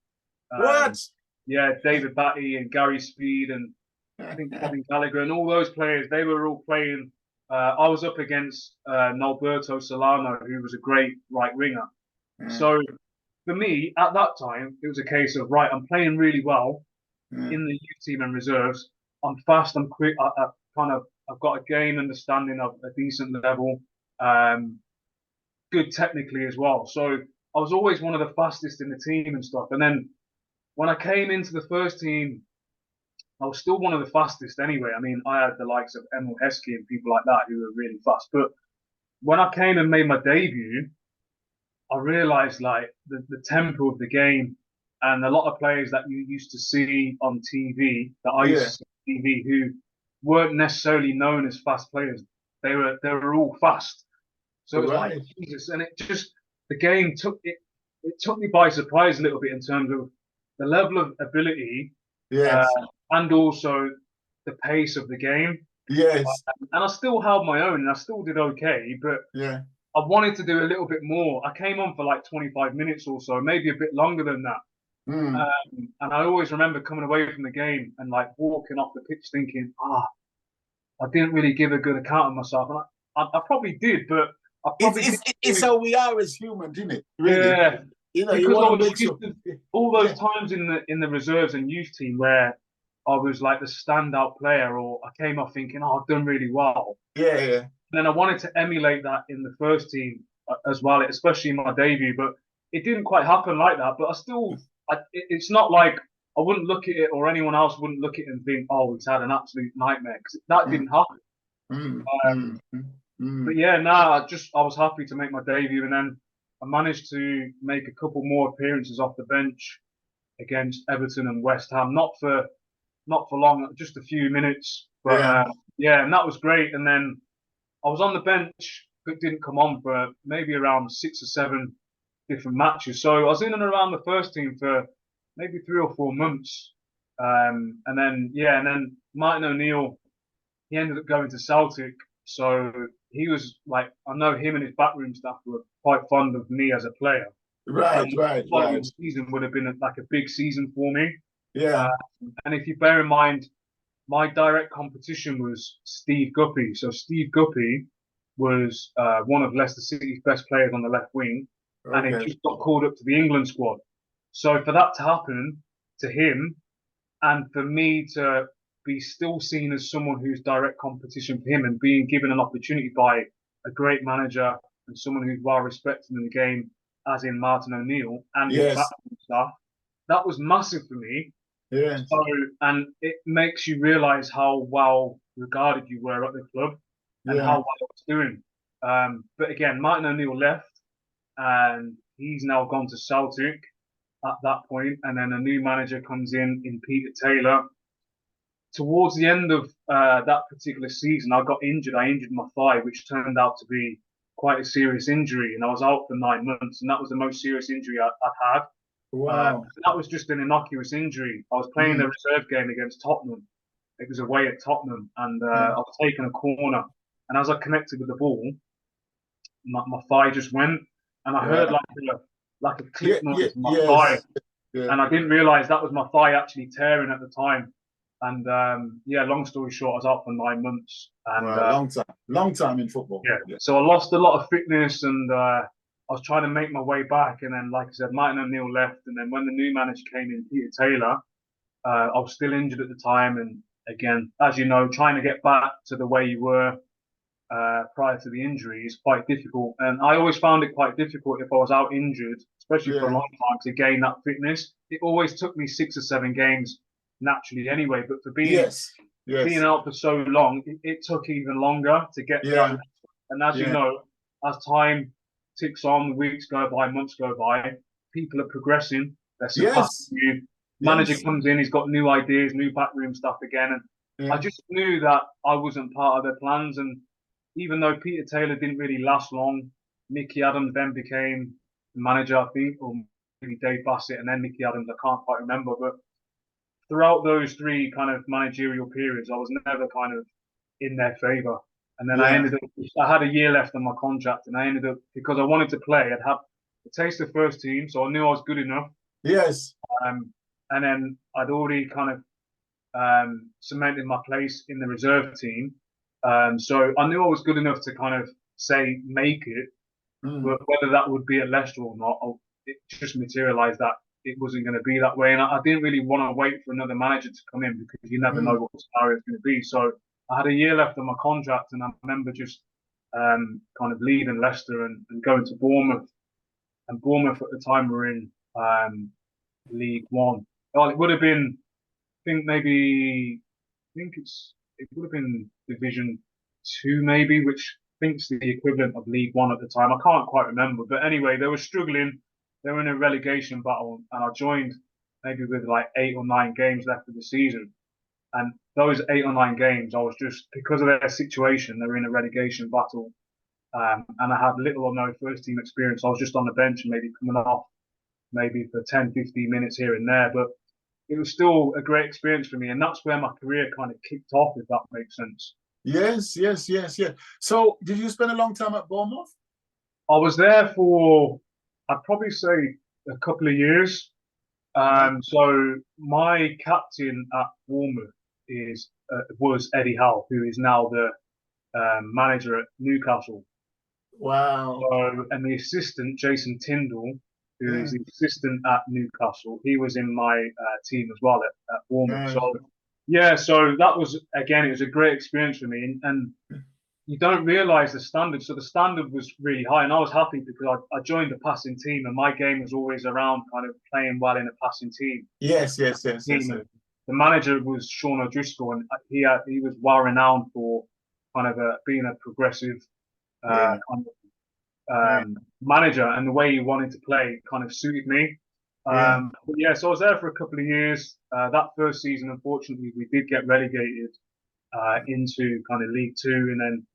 What? yeah, David Batty and Gary Speed and I think Kevin Gallagher and all those players. They were all playing. I was up against Nalberto Solano, who was a great right winger. So for me, at that time, it was a case of, right, I'm playing really well in the youth team and reserves. I'm fast, I'm quick. I've got a game understanding of a decent level, good technically as well. So I was always one of the fastest in the team and stuff. And then when I came into the first team, I was still one of the fastest anyway. I mean, I had the likes of Emil Heskey and people like that who were really fast. But when I came and made my debut, I realized like the tempo of the game and a lot of players that you used to see on TV, that I used Yeah. to see on TV, who weren't necessarily known as fast players. They were all fast. So it was like Right. Jesus, and it just the game took it. It took me by surprise a little bit in terms of the level of ability uh, Yes. and also the pace of the game. Yes. And I still held my own, and I still did okay, but Yeah. I wanted to do a little bit more. I came on for like 25 minutes or so, maybe a bit longer than that. Mm. And I always remember coming away from the game and like walking off the pitch thinking, I didn't really give a good account of myself. And I probably did, but I probably It's how we are as humans, isn't it? Really. yeah, You know, you because I want to was make used sure. to all those Yeah. times in the reserves and youth team where I was like the standout player, or I came off thinking, I've done really well. Yeah. Yeah. And then I wanted to emulate that in the first team as well, especially in my debut. But it didn't quite happen like that. But it's not like I wouldn't look at it, or anyone else wouldn't look at it and think, oh, he's had an absolute nightmare, because that Mm. didn't happen. Mm. Um, Mm. Mm. but yeah, I was happy to make my debut, and then I managed to make a couple more appearances off the bench against Everton and West Ham. Not for long, just a few minutes. But Yeah. yeah, and that was great. And then I was on the bench, but didn't come on for maybe around 6 or 7 different matches. So I was in and around the first team for maybe 3 or 4 months. And then Martin O'Neill, he ended up going to Celtic. So he was like, I know him and his backroom staff were quite fond of me as a player. Right. And Right. the following Right. season would have been like a big season for me. Yeah. And if you bear in mind, my direct competition was Steve Guppy. So Steve Guppy was one of Leicester City's best players on the left wing, and he Okay. just got called up to the England squad. So for that to happen to him, and for me to be still seen as someone who's direct competition for him and being given an opportunity by a great manager and someone who's well respected in the game, as in Martin O'Neill and his Yes. backroom staff, that was massive for me. Yes. So, and it makes you realise how well regarded you were at the club and Yeah. how well I was doing. But again, Martin O'Neill left and he's now gone to Celtic at that point, and then a new manager comes in Peter Taylor. Towards the end of that particular season, I got injured. I injured my thigh, which turned out to be quite a serious injury, and I was out for 9 months, and that was the most serious injury I'd had. Wow. That was just an innocuous injury. I was playing a reserve game against Tottenham. It was away at Tottenham, and I was taking a corner, and as I connected with the ball, my thigh just went, and I heard like a click noise in my thigh, and I didn't realise that was my thigh actually tearing at the time. And long story short, I was out for 9 months. And long time in football. Yeah. So I lost a lot of fitness, and I was trying to make my way back. And then, like I said, Martin O'Neill left, and then when the new manager came in, Peter Taylor, I was still injured at the time. And again, as you know, trying to get back to the way you were prior to the injury is quite difficult. And I always found it quite difficult if I was out injured, especially for a long time, to gain that fitness. It always took me 6 or 7 games naturally anyway, but for being out for so long, it took even longer to get to that. And as you know, as time ticks on, the weeks go by, months go by, people are progressing, they're surpassing you. Manager comes in, he's got new ideas, new backroom stuff again, and I just knew that I wasn't part of their plans. And even though Peter Taylor didn't really last long, Mickey Adams then became the manager, I think, or maybe Dave Bassett and then Mickey Adams, I can't quite remember, but throughout those 3 kind of managerial periods, I was never kind of in their favour. And then I had a year left on my contract, and I ended up, because I wanted to play, I'd had a taste of first team, so I knew I was good enough. Yes. And then I'd already kind of cemented my place in the reserve team. So I knew I was good enough to kind of say, make it, but whether that would be at Leicester or not, it just materialised that it wasn't going to be that way. And I didn't really want to wait for another manager to come in, because you never know what the scenario is going to be. So I had a year left on my contract, and I remember just kind of leaving Leicester and going to Bournemouth. And Bournemouth at the time were in League One. Well, it would have been, I think it would have been Division 2 maybe, which I think is the equivalent of League One at the time. I can't quite remember, but anyway, they were struggling. They were in a relegation battle, and I joined maybe with like 8 or 9 games left of the season. And those 8 or 9 games, I was just, because of their situation, they were in a relegation battle, and I had little or no first team experience. I was just on the bench and maybe coming off maybe for 10, 15 minutes here and there, but it was still a great experience for me. And that's where my career kind of kicked off, if that makes sense. Yes. So did you spend a long time at Bournemouth? I was there for, I'd probably say, a couple of years. So my captain at Bournemouth was Eddie Howe, who is now the manager at Newcastle. Wow. So, and the assistant, Jason Tyndall, who is the assistant at Newcastle, he was in my team as well at Bournemouth. So so that was, again, it was a great experience for me. And you don't realise the standard. So the standard was really high, and I was happy because I joined a passing team, and my game was always around kind of playing well in a passing team. Yes. The manager was Sean O'Driscoll, and he was well renowned for kind of being a progressive kind of manager, and the way he wanted to play kind of suited me. So I was there for a couple of years. That first season, unfortunately, we did get relegated into kind of League Two, and then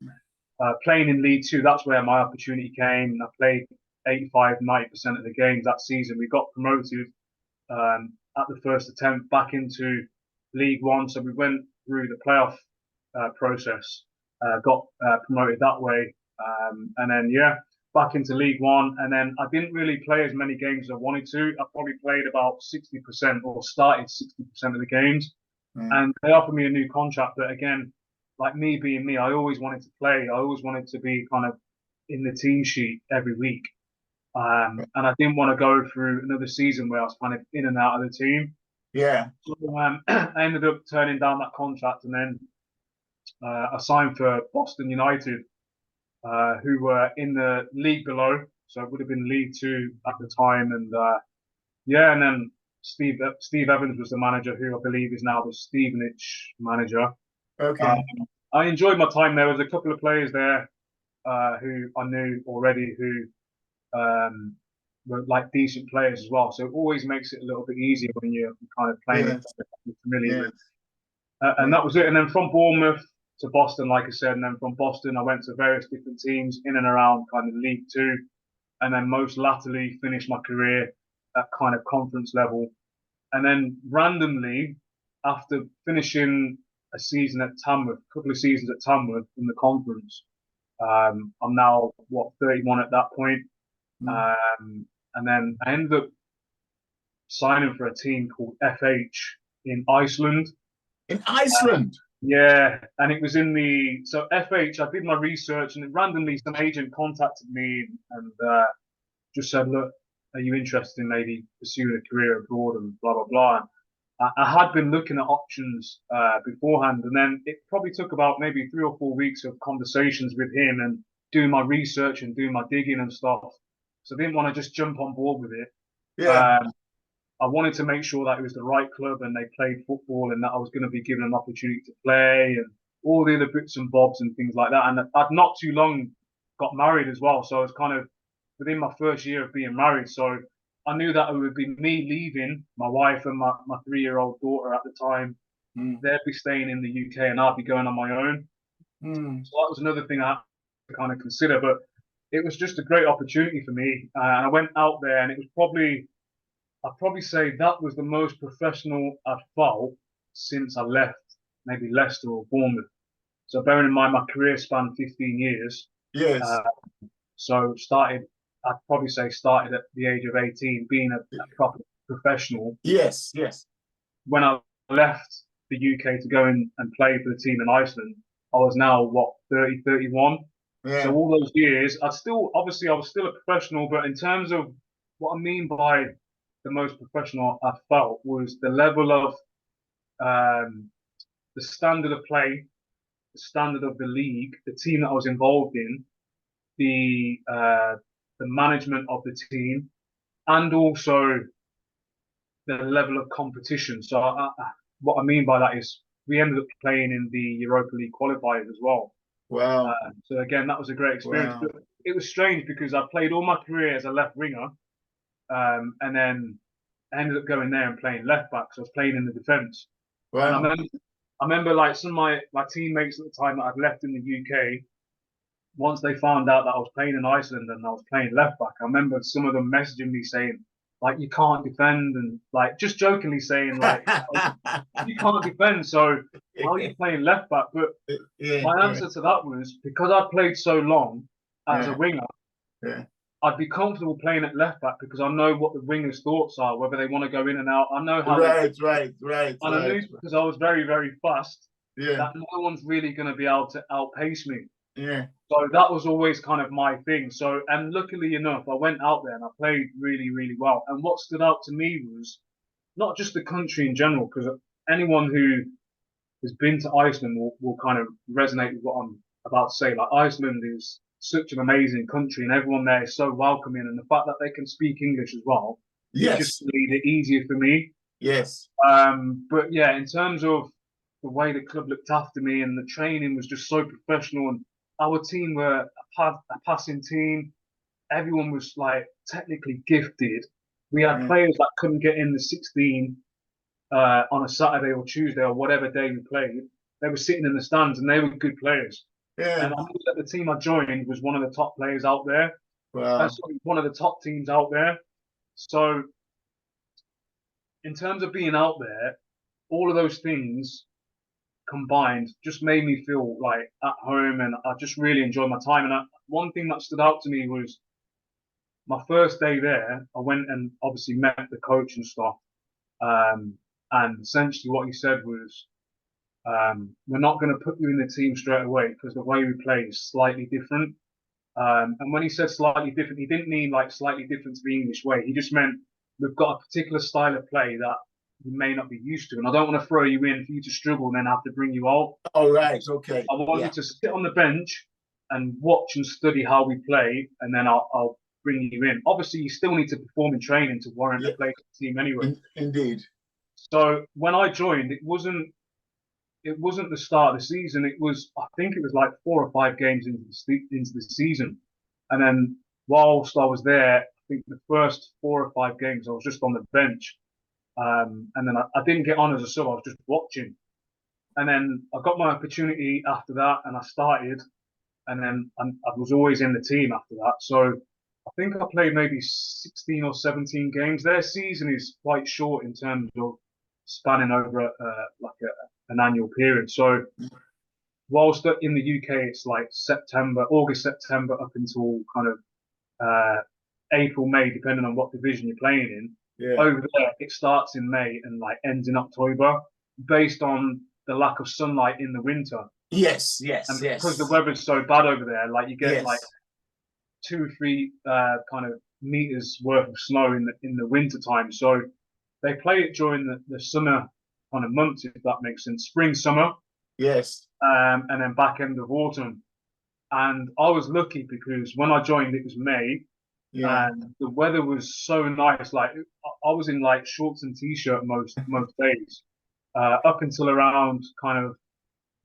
playing in League Two, that's where my opportunity came. I played 85-90% of the games that season. We got promoted at the first attempt back into League One, so we went through the playoff process, got promoted that way, and then back into League One. And then I didn't really play as many games as I wanted to. I probably played about 60% or started 60% of the games. And they offered me a new contract, but again, like me being me, I always wanted to play. I always wanted to be kind of in the team sheet every week. And I didn't want to go through another season where I was kind of in and out of the team. Yeah. So, I ended up turning down that contract, and then I signed for Boston United, who were in the league below, so it would have been League Two at the time, and yeah, and then Steve Evans was the manager, who I believe is now the Stevenage manager. Okay. I enjoyed my time there. There was a couple of players there who I knew already, who were like decent players as well. So it always makes it a little bit easier when you're kind of playing with Yes. players that you're familiar Yes. with. And Yeah. that was it. And then from Bournemouth to Boston, like I said, and then from Boston, I went to various different teams in and around kind of League Two, and then most latterly finished my career at kind of conference level. And then randomly, after finishing a season at Tamworth, a couple of seasons at Tamworth in the conference, I'm now, 31 at that point. And then I ended up signing for a team called FH in Iceland. In Iceland. Yeah, and it was in so FH. I did my research, and randomly some agent contacted me and just said, "Look, are you interested in maybe pursuing a career abroad?" And blah blah blah. And I had been looking at options beforehand, and then it probably took about maybe 3 or 4 weeks of conversations with him and doing my research and doing my digging and stuff. So I didn't want to just jump on board with it. Yeah. I wanted to make sure that it was the right club and they played football, and that I was going to be given an opportunity to play and all the other bits and bobs and things like that. And I'd not too long got married as well. So I was kind of within my first year of being married. So I knew that it would be me leaving my wife and my 3-year-old daughter at the time. They'd be staying in the UK and I'd be going on my own. So that was another thing I had to kind of consider. But it was just a great opportunity for me. And I went out there, and it was I'd probably say that was the most professional I'd felt since I left maybe Leicester or Bournemouth. So bearing in mind my career spanned 15 years. Yes. So I'd probably say started at the age of 18, being a proper professional. Yes. Yes. When I left the UK to go in and play for the team in Iceland, I was now 30, 31. Yeah. So all those years, I was still a professional, but in terms of what I mean by the most professional I felt was the level of the standard of play, the standard of the league, the team that I was involved in, the management of the team, and also the level of competition. So what I mean by that is we ended up playing in the Europa League qualifiers as well. Wow. So again, that was a great experience. Wow. But it was strange because I played all my career as a left winger, and then I ended up going there and playing left back. So I was playing in the defence. Wow. And I remember like some of my teammates at the time that I'd left in the UK, once they found out that I was playing in Iceland and I was playing left back, I remember some of them messaging me saying, like, you can't defend, and like just jokingly saying, like, you can't defend, so how are you playing left back? But my answer to that was because I played so long as a winger, I'd be comfortable playing at left back because I know what the wingers' thoughts are, whether they want to go in and out. I know how. Right. And I knew because I was very, very fast that no one's really going to be able to outpace me. Yeah. So that was always kind of my thing. So, and luckily enough, I went out there and I played really, really well. And what stood out to me was not just the country in general, because anyone who has been to Iceland will kind of resonate with what I'm about to say. Like, Iceland is such an amazing country and everyone there is so welcoming. And the fact that they can speak English as well, it just made it easier for me. Yes. But yeah, in terms of the way the club looked after me and the training was just so professional, and our team were a passing team. Everyone was like technically gifted. We had players that couldn't get in the 16 on a Saturday or Tuesday or whatever day we played. They were sitting in the stands and they were good players. Yeah. And I knew that the team I joined was one of the top players out there. Wow. That's one of the top teams out there. So in terms of being out there, all of those things combined just made me feel like at home, and I just really enjoyed my time. And one thing that stood out to me was my first day there. I went and obviously met the coach and stuff, and essentially what he said was, we're not going to put you in the team straight away because the way we play is slightly different. And when he said slightly different, he didn't mean like slightly different to the English way. He just meant we've got a particular style of play that you may not be used to. And I don't want to throw you in for you to struggle and then have to bring you out. All right. Okay. I want Yeah. you to sit on the bench and watch and study how we play, and then I'll bring you in. Obviously, you still need to perform in training to warrant a Yeah. place in the team anyway. Indeed. So when I joined, it wasn't the start of the season. It was, I think it was like 4 or 5 games into the season. And then whilst I was there, I think the first 4 or 5 games I was just on the bench. And then I didn't get on as a sub. I was just watching. And then I got my opportunity after that, and I started. And then I was always in the team after that. So I think I played maybe 16 or 17 games. Their season is quite short in terms of spanning over an annual period. So whilst in the UK it's like August, September up until kind of April, May, depending on what division you're playing in. Yeah. Over there, it starts in May and like ends in October, based on the lack of sunlight in the winter. Yes. And because the weather's so bad over there, like you get like 2 or 3 kind of meters worth of snow in the winter time. So they play it during the summer kind of months, if that makes sense. Spring, summer. Yes. And then back end of autumn. And I was lucky because when I joined, it was May. Yeah. And the weather was so nice. Like I was in like shorts and t-shirt most days, up until around kind of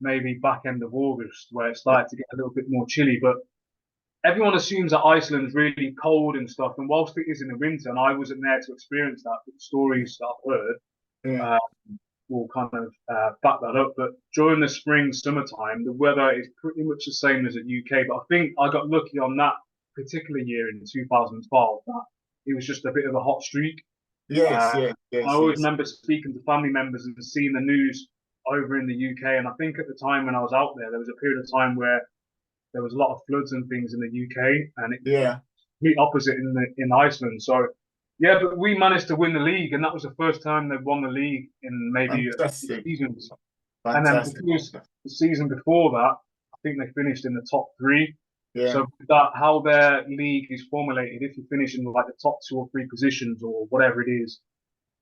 maybe back end of August, where it started to get a little bit more chilly. But everyone assumes that Iceland's really cold and stuff. And whilst it is in the winter, and I wasn't there to experience that, but the stories that I've heard will kind of back that up. But during the spring, summertime, the weather is pretty much the same as the UK. But I think I got lucky on that particular year in 2012 that it was just a bit of a hot streak. Yes. I always remember speaking to family members and seeing the news over in the UK. And I think at the time when I was out there was a period of time where there was a lot of floods and things in the UK, and it complete opposite in Iceland. So yeah, but we managed to win the league, and that was the first time they'd won the league in maybe a few seasons. And then because the season before that, I think they finished in the top 3. Yeah. So that how their league is formulated, if you finish in like the top 2 or 3 positions or whatever it is,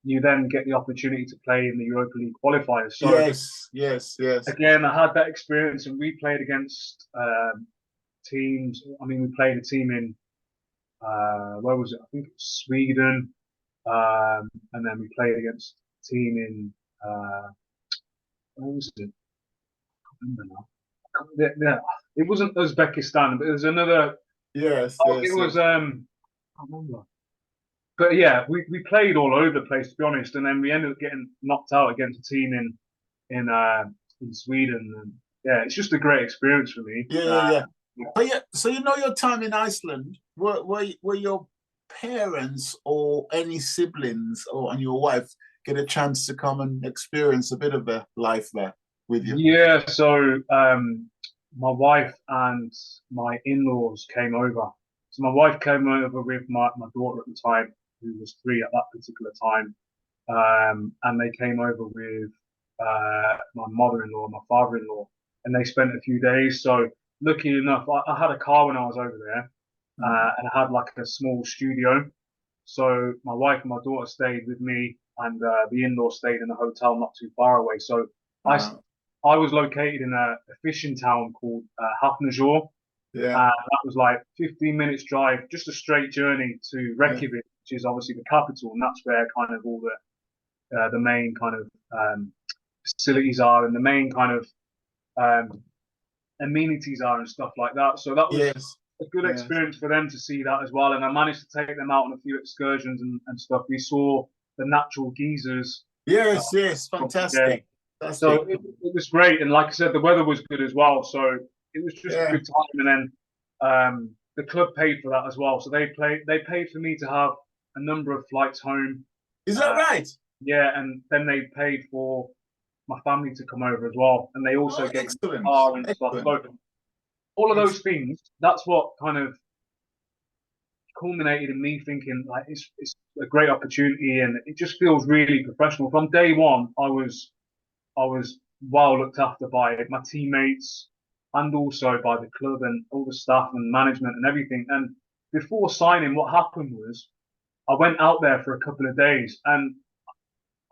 you then get the opportunity to play in the Europa League qualifiers. So yes. again, I had that experience, and we played against teams. I mean, we played a team in where was it? I think it was Sweden, and then we played against a team in where was it? I can't remember now. It wasn't Uzbekistan, but it was another. Yes. It was I can't remember. But yeah, we played all over the place, to be honest, and then we ended up getting knocked out against a team in Sweden. And yeah, it's just a great experience for me. Yeah. So you know your time in Iceland. Were your parents or any siblings and your wife get a chance to come and experience a bit of the life there with you? Yeah. So my wife and my in-laws came over. So my wife came over with my daughter at the time, who was 3 at that particular time, and they came over with my mother-in-law and my father-in-law, and they spent a few days. So lucky enough, I had a car when I was over there, and I had like a small studio. So my wife and my daughter stayed with me, and the in-law stayed in a hotel not too far away. So I was located in a fishing town called Hafnarfjord. Yeah. That was like 15 minutes drive, just a straight journey to Reykjavik, which is obviously the capital, and that's where kind of all the main kind of facilities are, and the main kind of amenities are and stuff like that. So that was a good experience for them to see that as well. And I managed to take them out on a few excursions and stuff. We saw the natural geysers. Yes, fantastic. So it was great. And like I said, the weather was good as well. So it was just a good time. And then the club paid for that as well. So they paid for me to have a number of flights home. Is that right? Yeah, and then they paid for my family to come over as well, and they also gave me a car and stuff. So all of those things, that's what kind of culminated in me thinking like it's a great opportunity, and it just feels really professional. From day one, I was well looked after by my teammates and also by the club and all the staff and management and everything. And before signing, what happened was I went out there for a couple of days, and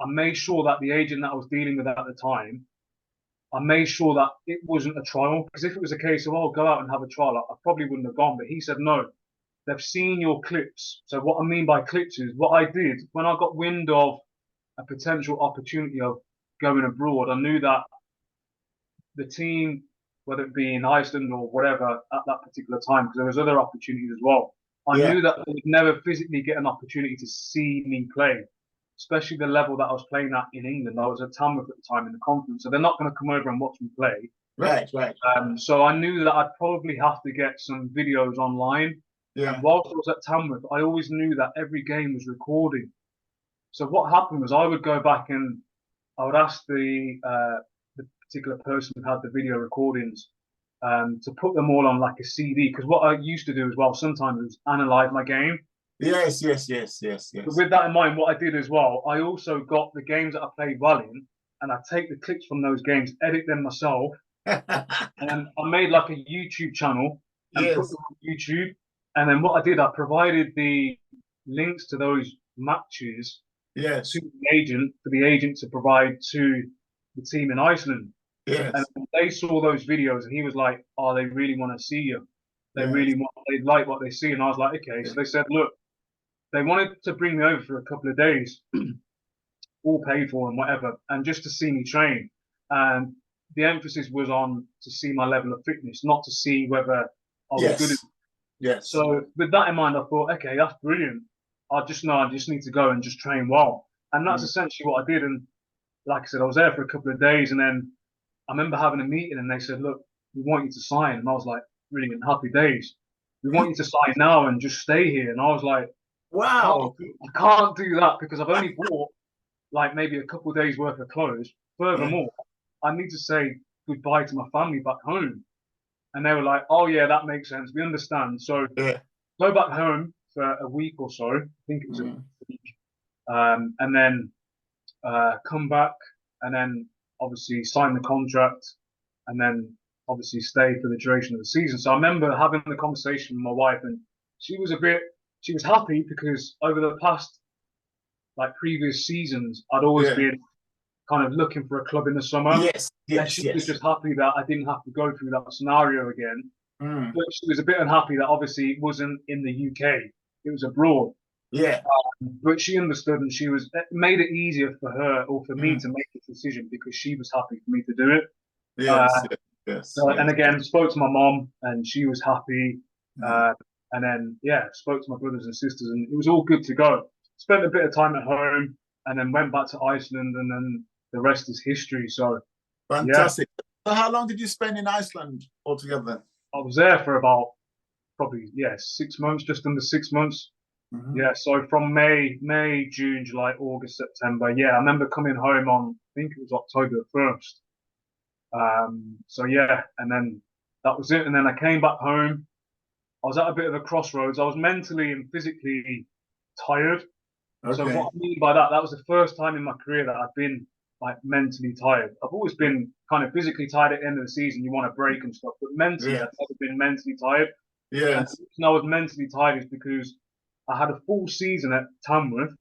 I made sure that the agent that I was dealing with at the time, I made sure that it wasn't a trial. Because if it was a case of, oh, go out and have a trial, I probably wouldn't have gone. But he said, no, they've seen your clips. So what I mean by clips is what I did when I got wind of a potential opportunity of going abroad. I knew that the team, whether it be in Iceland or whatever at that particular time, because there was other opportunities as well, I Yeah. knew that they would never physically get an opportunity to see me play, especially the level that I was playing at in England. I was at Tamworth at the time in the conference, so they're not going to come over and watch me play. Right, right. So I knew that I'd probably have to get some videos online. Yeah. And whilst I was at Tamworth, I always knew that every game was recording. So what happened was I would go back and I would ask the particular person who had the video recordings to put them all on like a CD. Because what I used to do as well sometimes was analyze my game. Yes, yes, yes, yes, yes. But with that in mind, what I did as well, I also got the games that I played well in, and I take the clips from those games, edit them myself, and I made like a YouTube channel and put Yes, them on YouTube. And then what I did, I provided the links to those matches yes, to the agent for the agent to provide to the team in Iceland. yes, And they saw those videos, and he was like, "Oh, they really want to see you. They yes. really want. They like what they see." And I was like, "Okay." So they said, "Look, they wanted to bring me over for a couple of days, all paid for and whatever, and just to see me train. And the emphasis was on to see my level of fitness, not to see whether I was good." Yes, yes. So with that in mind, I thought, okay, that's brilliant. I just know I just need to go and just train well, and that's essentially what I did. And like I said, I was there for a couple of days, and then I remember having a meeting, and they said, "Look, we want you to sign," and I was like, "Brilliant, happy days. We want you to sign now and just stay here." And I was like, Wow. I can't do that because I've only bought like maybe a couple of days worth of clothes. Yeah, Furthermore, I need to say goodbye to my family back home. And they were like, "Oh yeah, that makes sense. We understand." So yeah. go back home for a week or so. I think it was a Mm. week, and then come back, and then obviously sign the contract, and then obviously stay for the duration of the season. So I remember having the conversation with my wife, and she was happy because over the past like previous seasons, I'd always Yeah. been kind of looking for a club in the summer. Yes, And yes, she was yes. just happy that I didn't have to go through that scenario again. Mm. But she was a bit unhappy that obviously it wasn't in the UK, it was abroad. Yeah. But she understood, and it made it easier for her or for me Mm. to make the decision because she was happy for me to do it. Yes, yes, yes, And yes. again, spoke to my mom, and she was happy. Mm. And then yeah, spoke to my brothers and sisters, and it was all good to go. Spent a bit of time at home, and then went back to Iceland, and then the rest is history. So yeah, Fantastic. So how long did you spend in Iceland altogether? I was there for about probably 6 months, just under 6 months. Mhm. Yeah, so from May, June, July, August, September. Yeah, I remember coming home on, I think it was October the 1st. So yeah, and then that was it. And then I came back home. I was at a bit of a crossroads. I was mentally and physically tired. So Okay. what I mean by that, that was the first time in my career that I've been like mentally tired. I've always been kind of physically tired at the end of the season. You want a break and stuff, but mentally, Yeah. I've never been mentally tired. And Yes. the reason I was mentally tired is because I had a full season at Tamworth,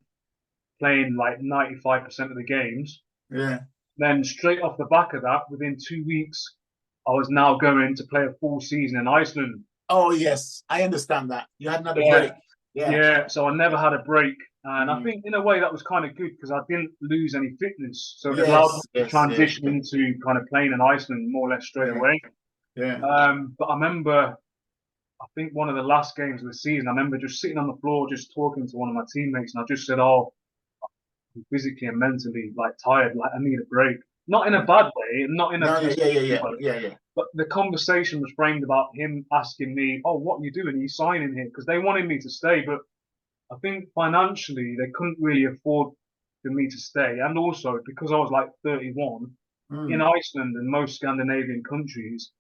playing like 95% of the games. Yeah. Then straight off the back of that, within 2 weeks, I was now going to play a full season in Iceland. Oh, yes. I understand that. You had another Yeah, break. Yeah. yeah. So I never had a break, and I Mm. think in a way that was kind of good because I didn't lose any fitness, so it allowed Yes, me to yes, yes. transition into kind of playing in Iceland more or less straight Yeah. away. Yeah. But I remember, I think one of the last games of the season, I remember just sitting on the floor, just talking to one of my teammates, and I just said, "Oh, I'm physically and mentally like tired, like I need a break." Not in a bad way, not in a No, yeah, yeah, yeah, disrespectful yeah, way, yeah, yeah. but the conversation was framed about him asking me, "Oh, what are you doing? Are you signing here?" Because they wanted me to stay, but I think financially they couldn't really afford for me to stay, and also because I was like 31 in Mm. Iceland and most Scandinavian countries,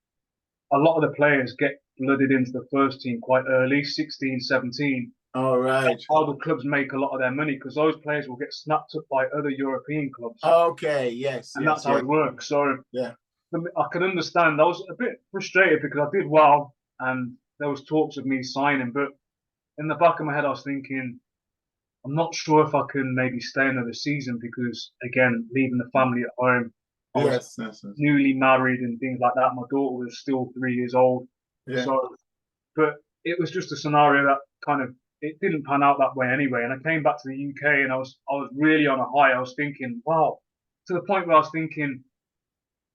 a lot of the players get blooded into the first team quite early, 16, 17. All right. How the clubs make a lot of their money because those players will get snapped up by other European clubs, Okay. Yes, and that's yes, how yes. it works. So Yeah. I could understand. I was a bit frustrated because I did well, and there was talks of me signing, but in the back of my head, I was thinking, I'm not sure if I can maybe stay another season because, again, leaving the family at home, I was Yes. newly married and things like that. My daughter was still 3 years old. Yeah. So, but it was just a scenario that kind of, it didn't pan out that way anyway. And I came back to the UK and I was really on a high. I was thinking, wow, to the point where I was thinking,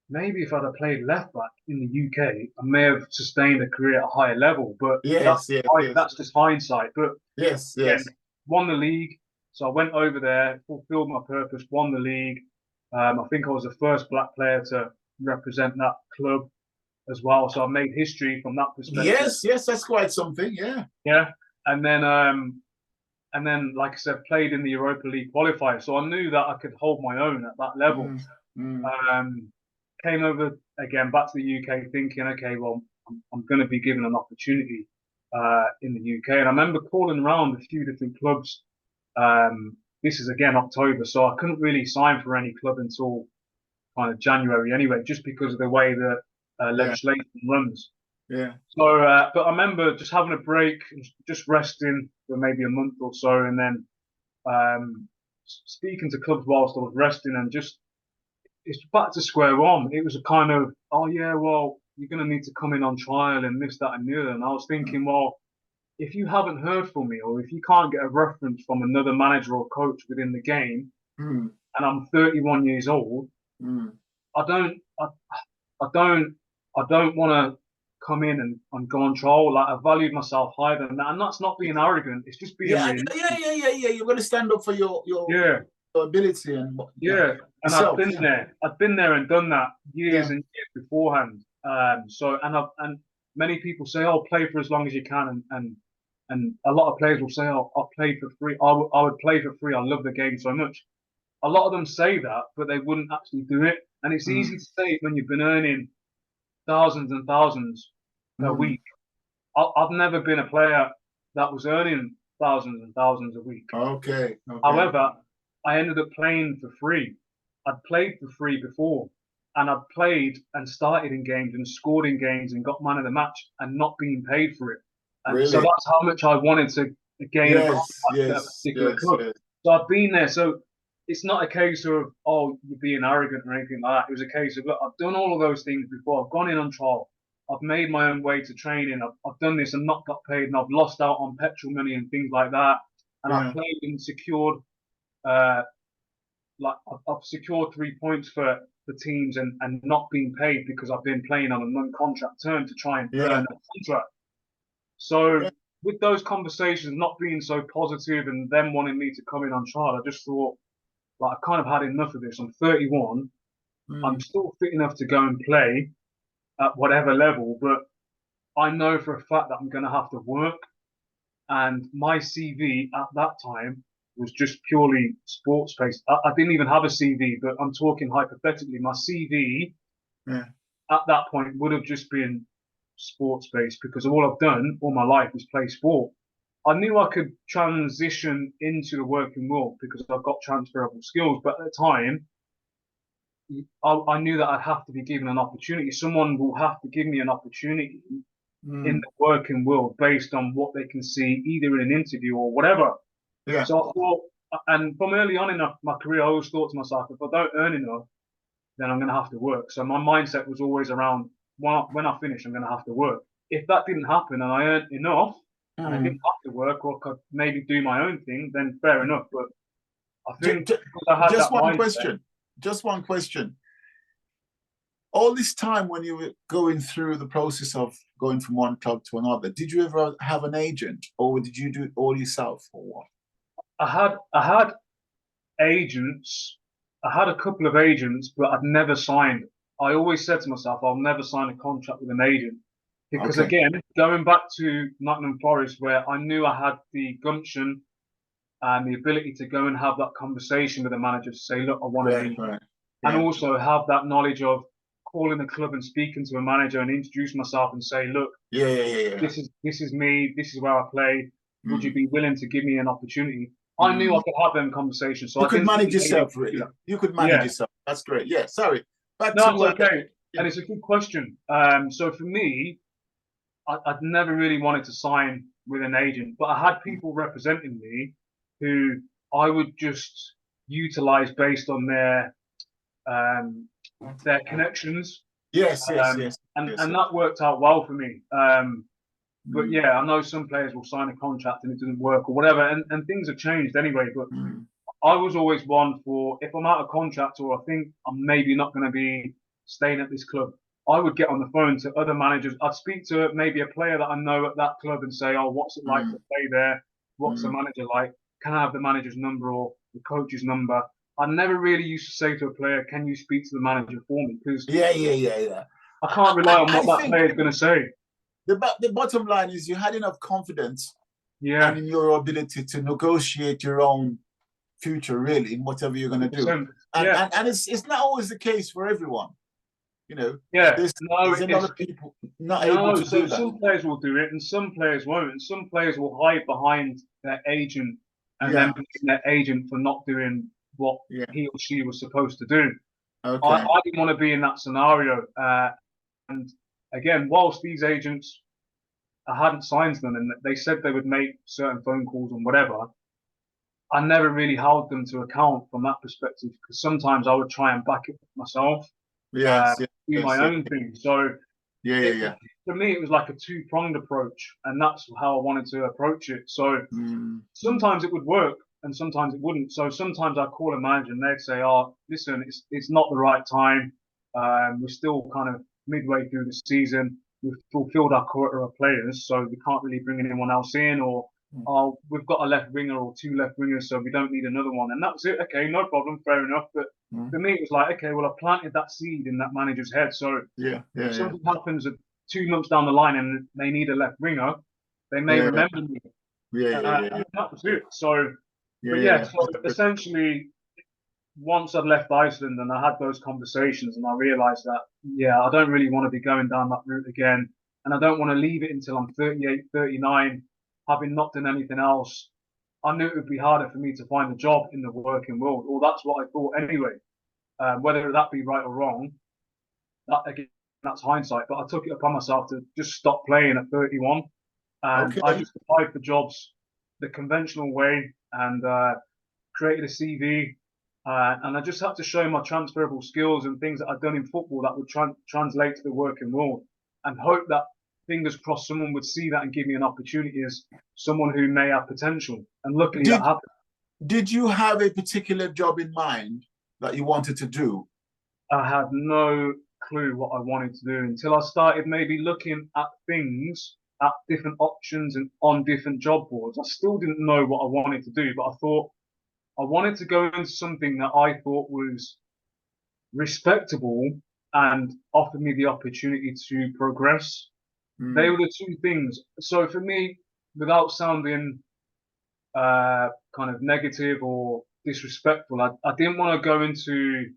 maybe if I'd have played left back in the UK, I may have sustained a career at a higher level. But Yes. that's just hindsight. But Yes. again, won the league. So I went over there, fulfilled my purpose, won the league. I think I was the first black player to represent that club as well. So I made history from that perspective. Yes. That's quite something. Yeah. Yeah. And then, like I said, played in the Europa League qualifier. So I knew that I could hold my own at that level. Came over again back to the UK thinking, okay, well, I'm going to be given an opportunity in the UK. And I remember calling around a few different clubs. This is again October, so I couldn't really sign for any club until kind of January anyway, just because of the way that legislation runs. Yeah. So, but I remember just having a break, just resting for maybe a month or so, and then speaking to clubs whilst I was resting, and just it's back to square one. It was a kind of, oh yeah, well, you're going to need to come in on trial and this, that, and the other. And I was thinking, well, if you haven't heard from me, or if you can't get a reference from another manager or coach within the game, and I'm 31 years old, I don't want to come in and go on trial. Like I valued myself higher than that, and that's not being arrogant. It's just being realistic. Yeah. You're going to stand up for your ability and And yourself. I've been there and done that years and years beforehand. And many people say, "Oh, play for as long as you can," and a lot of players will say, "Oh, I'll play for free. I would play for free. I love the game so much." A lot of them say that, but they wouldn't actually do it. And it's easy to say it when you've been earning thousands and thousands a week. I've never been a player that was earning thousands and thousands a week. Okay. However, I ended up playing for free. I'd played for free before, and I'd played and started in games and scored in games and got man of the match and not being paid for it. And really? So that's how much I wanted to gain a contract at a particular club. So I've been there. So it's not a case of, oh, you're being arrogant or anything like that. It was a case of, look, I've done all of those things before. I've gone in on trial. I've made my own way to training. I've done this and not got paid, and I've lost out on petrol money and things like that. And I've played and secured, I've secured 3 points for teams and not being paid because I've been playing on a non-contract term to try and earn a contract. So with those conversations not being so positive and them wanting me to come in on trial, I just thought, like, I kind of had enough of this. I'm 31. I'm still fit enough to go and play at whatever level, but I know for a fact that I'm going to have to work. And my CV at that time was just purely sports based. I didn't even have a CV, but I'm talking hypothetically. My CV at that point would have just been sports based because all I've done all my life is play sport. I knew I could transition into the working world because I've got transferable skills, but at the time, I knew that I'd have to be given an opportunity. Someone will have to give me an opportunity in the working world based on what they can see either in an interview or whatever. Yeah. So I thought, and from early on in my career, I always thought to myself, if I don't earn enough, then I'm going to have to work. So my mindset was always around, when I finish, I'm going to have to work. If that didn't happen and I earned enough, and I didn't have to work or could maybe do my own thing, then fair enough. But I think just one question. All this time when you were going through the process of going from one club to another, did you ever have an agent, or did you do it all yourself, or what? I had agents. I had a couple of agents, but I'd never signed. I always said to myself, I'll never sign a contract with an agent. Because again, going back to Nottingham Forest, where I knew I had the gumption and the ability to go and have that conversation with the manager to say, look, I want to leave. And also have that knowledge of calling the club and speaking to a manager and introduce myself and say, look, this is me, this is where I play. Would you be willing to give me an opportunity? I knew I could have them conversations. So you could manage yourself, really. You could manage yourself. That's great. Yeah, sorry. No, it's okay. And it's a good question. So for me, I'd never really wanted to sign with an agent, but I had people representing me who I would just utilize based on their connections. Yes, yes, yes, And yes, and yes. that worked out well for me. But Mm, yeah, I know some players will sign a contract and it doesn't work or whatever, and things have changed anyway. But mm, I was always one for, if I'm out of contract or I think I'm maybe not going to be staying at this club, I would get on the phone to other managers. I'd speak to maybe a player that I know at that club and say, "Oh, what's it like to mm, play there? What's the mm. manager like? Can I have the manager's number or the coach's number?" I never really used to say to a player, "Can you speak to the manager for me?" Because Yeah, yeah, yeah, yeah. I can't rely on I what that think player is going to say. the bottom line is you had enough confidence and Yeah, in your ability to negotiate your own future, really, in whatever you're going to do. 100%. And Yeah, and, and it's not always the case for everyone. You know, yeah. there's No, there's a lot it's of people not able no. to So do that. some players will do it, and some players won't, and some players will hide behind their agent, and then Yeah, blame their agent for not doing what yeah. he or she was supposed to do. Okay. I didn't want to be in that scenario. And again, whilst these agents, I hadn't signed them, and they said they would make certain phone calls and whatever, I never really held them to account from that perspective because sometimes I would try and back it myself, Yes, yes, do my yes, yeah, own thing. So yeah, yeah, it, yeah. for me, it was like a two-pronged approach, and that's how I wanted to approach it. So Mm, sometimes it would work, and sometimes it wouldn't. So sometimes I'd call a manager, and they'd say, "Oh, listen, it's not the right time. We're still kind of midway through the season. We've fulfilled our quota of players, so we can't really bring anyone else in, or mm, oh, we've got a left winger or two left wingers, so we don't need another one." And that was it. Okay, no problem, fair enough. But mm. for me, it was like, okay, well, I planted that seed in that manager's head. So Yeah, yeah, if yeah, something happens 2 months down the line and they need a left winger, they may yeah, remember me. yeah, yeah, yeah, yeah, And that was it. So, yeah, but yeah, yeah, yeah. so essentially, once I'd left Iceland and I had those conversations and I realized that, yeah, I don't really want to be going down that route again. And I don't want to leave it until I'm 38, 39, having not done anything else. I knew it would be harder for me to find a job in the working world, or that's what I thought anyway. Whether that be right or wrong, that again, that's hindsight. But I took it upon myself to just stop playing at 31, and I Okay. just applied for jobs the conventional way and created a CV. And I just had to show my transferable skills and things that I'd done in football that would translate to the working world, and hope that, fingers crossed, someone would see that and give me an opportunity as someone who may have potential. And luckily that Did happened. did you have a particular job in mind that you wanted to do? I had no clue what I wanted to do until I started maybe looking at things, at different options and on different job boards. I still didn't know what I wanted to do, but I thought I wanted to go into something that I thought was respectable and offered me the opportunity to progress. They Mm, were the two things. So for me, without sounding kind of negative or disrespectful, I didn't want to go into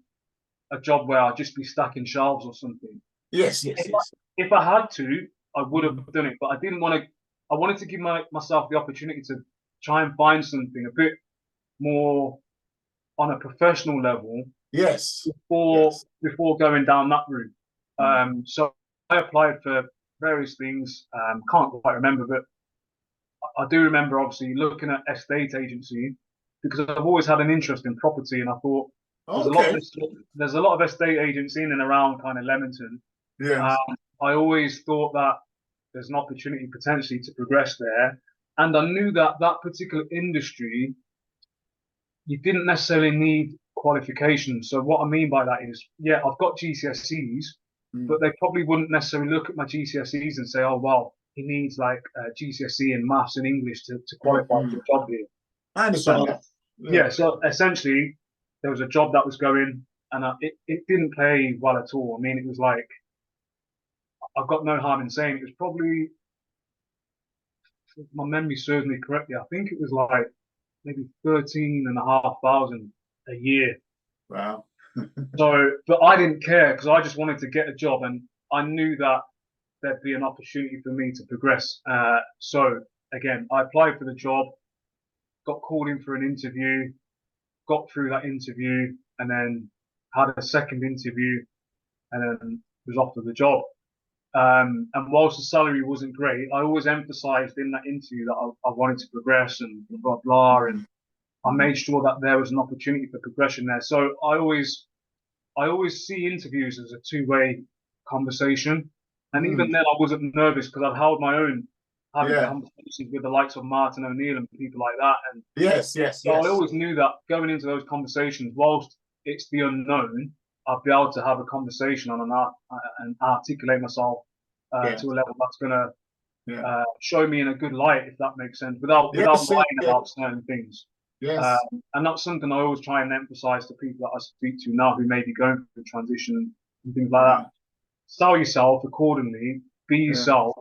a job where I'd just be stacking shelves or something. yes, yes, If yes. if I had to, I would have Mm, done it, but I didn't want to. I wanted to give myself the opportunity to try and find something a bit more on a professional level yes, before yes. before going down that route. Mm. So I applied for various things. Can't quite remember, but I do remember obviously looking at estate agency because I've always had an interest in property, and I thought Okay. there's a lot of estate agents in and around kind of Leamington. Yes. Um, I always thought that there's an opportunity potentially to progress there, and I knew that that particular industry you didn't necessarily need qualifications. So what I mean by that is, yeah, I've got GCSEs, Mm, but they probably wouldn't necessarily look at my GCSEs and say, oh, well, he needs like GCSE in maths and English to mm, qualify for mm. a job here. I understand So that. Yeah. yeah, so essentially there was a job that was going, and it didn't pay well at all. I mean, it was like I've got no harm in saying it was probably, if my memory serves me correctly, I think it was like maybe 13,500 a year. Wow. So, but I didn't care because I just wanted to get a job, and I knew that there'd be an opportunity for me to progress. So again, I applied for the job, got called in for an interview, got through that interview, and then had a second interview, and then was offered the job. And whilst the salary wasn't great, I always emphasised in that interview that I wanted to progress and blah blah blah. And Mm, I made sure that there was an opportunity for progression there. So I always see interviews as a two-way conversation. And even then, I wasn't nervous because I'd held my own, having Yeah. conversations with the likes of Martin O'Neill and people like that. And Yes. so I always knew that going into those conversations, whilst it's the unknown, I'd be able to have a conversation on and articulate myself to a level that's going to show me in a good light, if that makes sense, without lying about certain things. Yes. And that's something I always try and emphasize to people that I speak to now who may be going through transition and things like that. Sell yourself accordingly, be yourself,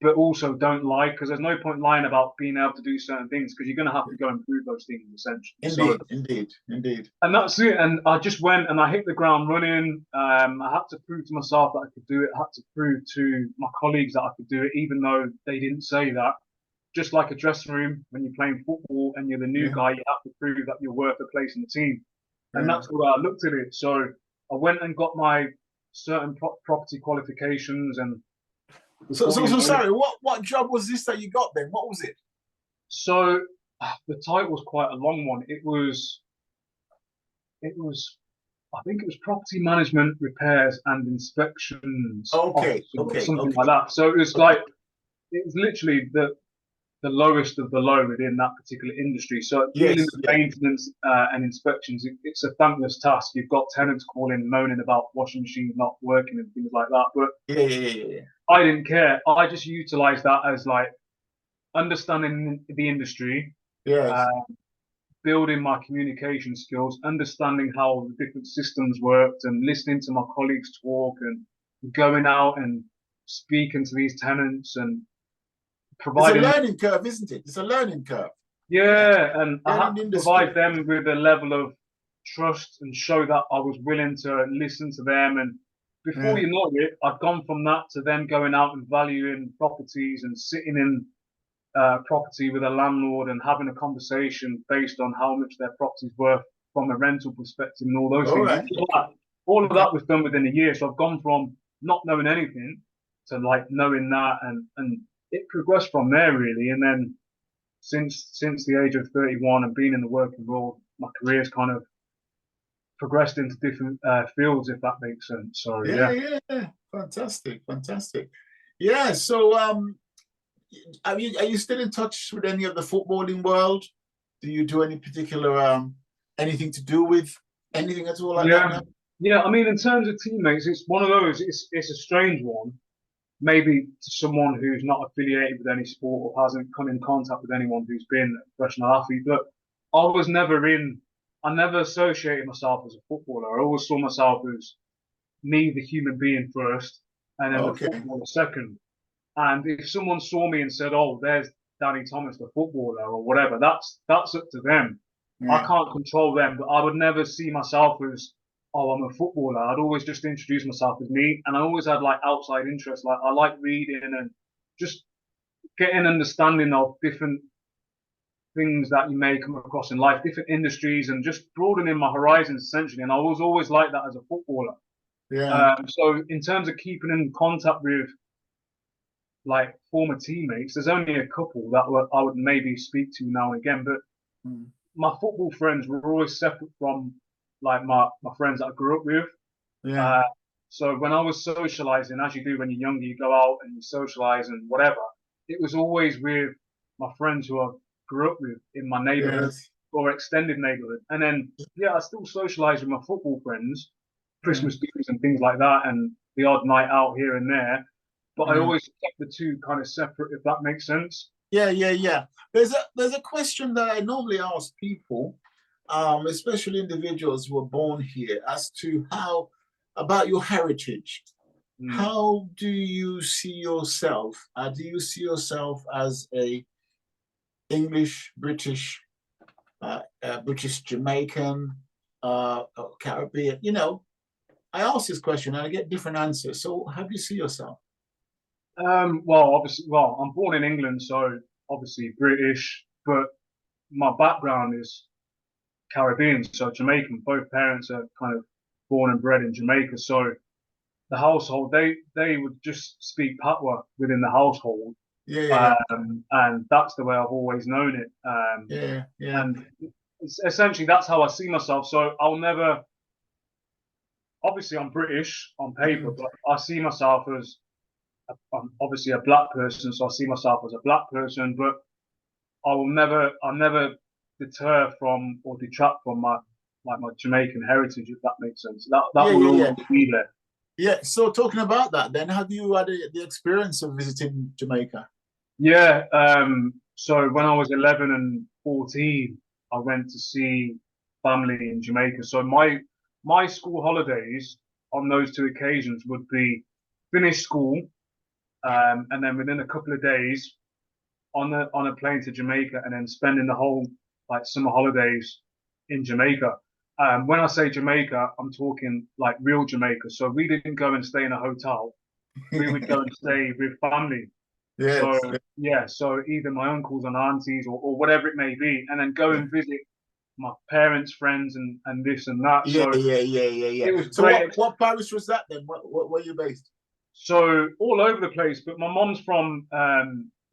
but also don't lie, because there's no point lying about being able to do certain things, because you're going to have to go and prove those things essentially. Indeed. And that's it. And I just went and I hit the ground running. I had to prove to myself that I could do it. I had to prove to my colleagues that I could do it, even though they didn't say that. Just like a dressing room, when you're playing football and you're the new guy, you have to prove that you're worth a place in the team. And that's what I looked at it. So I went and got my certain property qualifications. And so sorry, what job was this that you got then? What was it? So the title was quite a long one. It was I think it was property management, repairs and inspections. Okay. Something like that. So it was like, it was literally the lowest of the low within that particular industry. So dealing with maintenance and inspections, it's a thankless task. You've got tenants calling, moaning about washing machines not working and things like that. But I didn't care. I just utilized that as like understanding the industry, building my communication skills, understanding how the different systems worked, and listening to my colleagues talk, and going out and speaking to these tenants and providing. It's a learning curve, isn't it? It's a learning curve. Yeah, and I had to provide them with a level of trust and show that I was willing to listen to them. And before you know it, I've gone from that to then going out and valuing properties and sitting in property with a landlord and having a conversation based on how much their property's worth from a rental perspective and all those things. All of that was done within a year. So I've gone from not knowing anything to like knowing that, and it progressed from there really. And then since the age of 31 and being in the working world, my career's kind of progressed into different fields, if that makes sense. So yeah. Fantastic. Yeah. So are you still in touch with any of the footballing world? Do you do any particular anything to do with anything at all like that now? Yeah, I mean, in terms of teammates, it's one of those, it's a strange one. Maybe to someone who's not affiliated with any sport or hasn't come in contact with anyone who's been a professional athlete. But I never associated myself as a footballer. I always saw myself as me, the human being first, and then the footballer second. And if someone saw me and said, "Oh, there's Danny Thomas, the footballer," or whatever, that's up to them. I can't control them, but I would never see myself as, "Oh, I'm a footballer." I'd always just introduce myself as me, and I always had like outside interests. Like I like reading and just getting an understanding of different things that you may come across in life, different industries, and just broadening my horizons essentially. And I was always like that as a footballer. So in terms of keeping in contact with like former teammates, there's only a couple that I would maybe speak to now and again, but my football friends were always separate from like my friends that I grew up with. So when I was socializing, as you do when you're younger, you go out and you socialize and whatever, it was always with my friends who I grew up with in my neighborhood or extended neighborhood. And then I still socialize with my football friends, Christmas dinners and things like that, and the odd night out here and there. But I always kept the two kind of separate, if that makes sense. Yeah. There's a question that I normally ask people, especially individuals who are born here, as to how about your heritage. How do you see yourself? Do you see yourself as a English, British, British Jamaican, Caribbean? You know, I ask this question and I get different answers. So how do you see yourself? Well, I'm born in England, so obviously British, but my background is Caribbean, so Jamaican. Both parents are kind of born and bred in Jamaica, so the household, they would just speak Patois within the household. And that's the way I've always known it. And it's essentially that's how I see myself. So I'll never. Obviously, I'm British on paper, but I see myself as I'm obviously a black person, so I see myself as a black person. But I'll never deter from or detract from my Jamaican heritage, if that makes sense. That Yeah, will yeah, yeah. always be there. Yeah. So talking about that, then have you had the experience of visiting Jamaica? Yeah. So when I was 11 and 14, I went to see family in Jamaica. So my school holidays on those two occasions would be finish school, and then within a couple of days on a plane to Jamaica, and then spending the whole like summer holidays in Jamaica. When I say Jamaica, I'm talking like real Jamaica. So we didn't go and stay in a hotel. We would go and stay with family. So Yes. yeah, so either my uncles and aunties or whatever it may be, and then go Yeah. and visit my parents, friends, and this and that. Yeah, So yeah, yeah, yeah, yeah. it was So great. what parish was that then? What were you based? So all over the place. But my mom's from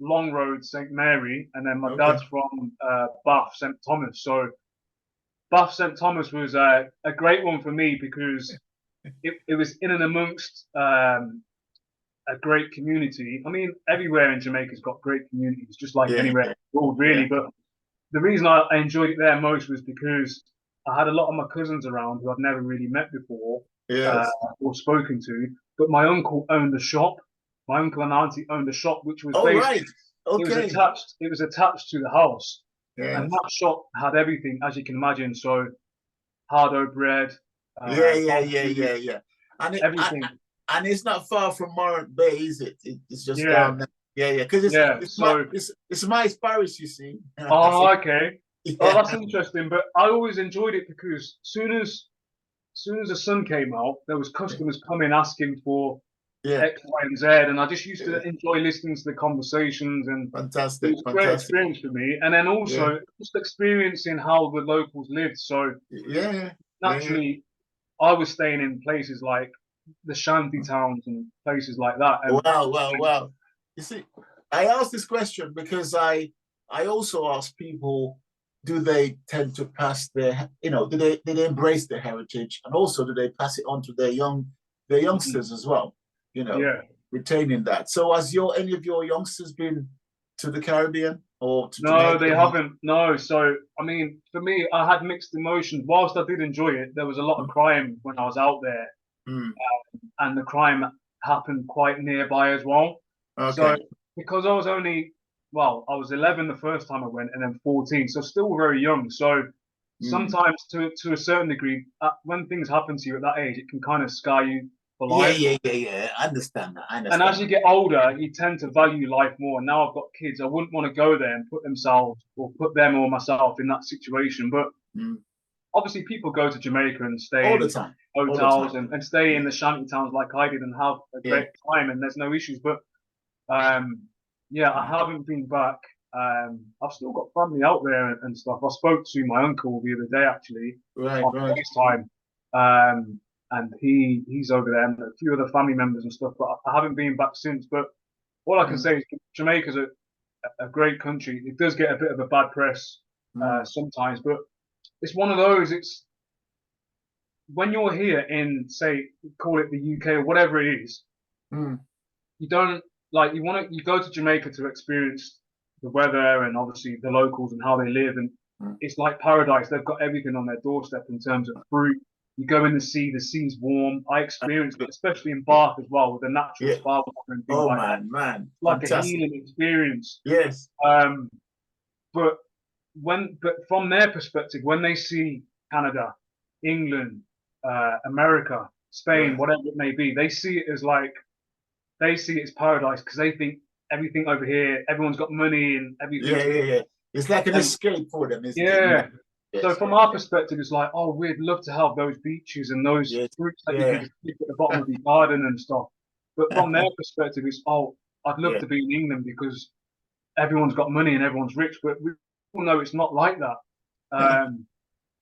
Long Road, St Mary, and then my Okay. dad's from Bath, St Thomas. So Bath St Thomas was a great one for me because it was in and amongst a great community. I mean, everywhere in Jamaica's got great communities, just like Yeah, anywhere in the world, really. yeah. But the reason I enjoyed it there most was because I had a lot of my cousins around who I'd never really met before uh, Yes. or spoken to. But my uncle owned a shop. My uncle and auntie owned a shop, which was All right. basically Okay. it was attached to the house, and Yes. that shop had everything, as you can imagine. So hardo bread, Yeah, yeah, yeah, barbecue, yeah, yeah. And everything. and it's not far from Morant Bay, is it? It's just Yeah, down there. Yeah, yeah. Because yeah. So, it's my parish, you see. So, oh, okay. Oh, yeah, that's interesting. But I always enjoyed it because soon as the sun came out, there was customers coming asking for yeah. X, Y, and Z, and I just used to enjoy listening to the conversations, and it Fantastic, was a great fantastic. experience for me. And then Yeah, also just experiencing how the locals lived. So yeah, yeah, yeah. naturally, I was staying in places like the shanty towns and places like that, and Wow, wow, wow. You see, I asked this question because I also ask people, do they tend to pass their, do they embrace their heritage, and also do they pass it on to their youngsters as well, yeah. retaining that. So has any of your youngsters been to the Caribbean or to No, Jamaica? they haven't. No. So, I mean, for me, I had mixed emotions. Whilst I did enjoy it, there was a lot of crime when I was out there, Mm, and the crime happened quite nearby as well. So, okay. because I was I was 11 the first time I went, and then 14, so still very young. So, Mm. sometimes to a certain degree, when things happen to you at that age, it can kind of scar you for Yeah, life. yeah, yeah, yeah. I understand that. I And as understand you that. get older, you tend to value life more. And now I've got kids, I wouldn't want to go there and put them or myself in that situation. But Mm. obviously, people go to Jamaica and stay All the in time. All the hotels time. and stay Yeah, in the shanty towns like I did and have a yeah. great time, and there's no issues. But um, yeah, I Mm. haven't been back. I've still got family out there and stuff. I spoke to my uncle the other day actually Right, on right. FaceTime, and he's over there and a few other family members and stuff. But I haven't been back since. But all I can Mm, say is Jamaica's a great country. It does get a bit of a bad press mm, sometimes, but it's one of those. It's when you're here in, say, call it the UK or whatever it is, mm. you don't you go to Jamaica to experience the weather and obviously the locals and how they live, and Mm. it's like paradise. They've got everything on their doorstep in terms of fruit. You go in the sea's warm. I experienced it, especially in Yeah, Bath as well, with the natural yeah. spa water and things Oh like that. man, Like a fantastic. healing experience. Yes. Um, but but from their perspective, when they see Canada, England, America, Spain, Right. whatever it may be, they see it as paradise because they think everything over here, everyone's got money and Yeah, everything's yeah, yeah. It's like an and escape for them, isn't it? yeah. So Yes, from yes, our yes, perspective, it's like, oh, we'd love to have those beaches and those yes. fruits that you can Yeah. just pick at the bottom of your garden and stuff. But from their perspective, it's, oh, I'd love Yeah. to be in England because everyone's got money and everyone's rich. But we all know it's not like that.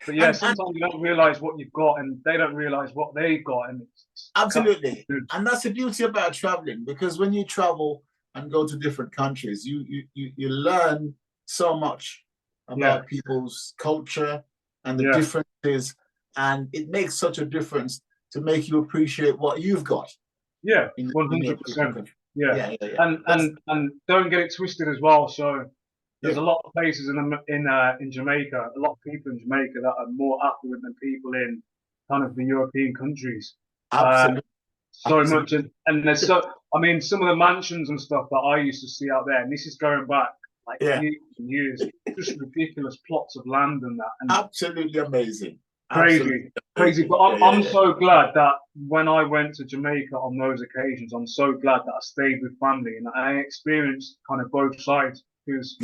But yeah, And sometimes you don't realize what you've got, and they don't realize what they've got, and it's absolutely. good. And that's the beauty about traveling, because when you travel and go to different countries, you learn so much about people's culture and the differences, and it makes such a difference to make you appreciate what you've got. Yeah, 100%. Yeah. And don't get it twisted as well. So there's a lot of places in Jamaica, a lot of people in Jamaica that are more affluent than people in kind of the European countries. Absolutely. So much, and there's I mean, some of the mansions and stuff that I used to see out there, and this is going back like years and years, just ridiculous plots of land and that. And absolutely amazing. Crazy. But I'm so glad that when I went to Jamaica on those occasions, I'm so glad that I stayed with family and I experienced kind of both sides, because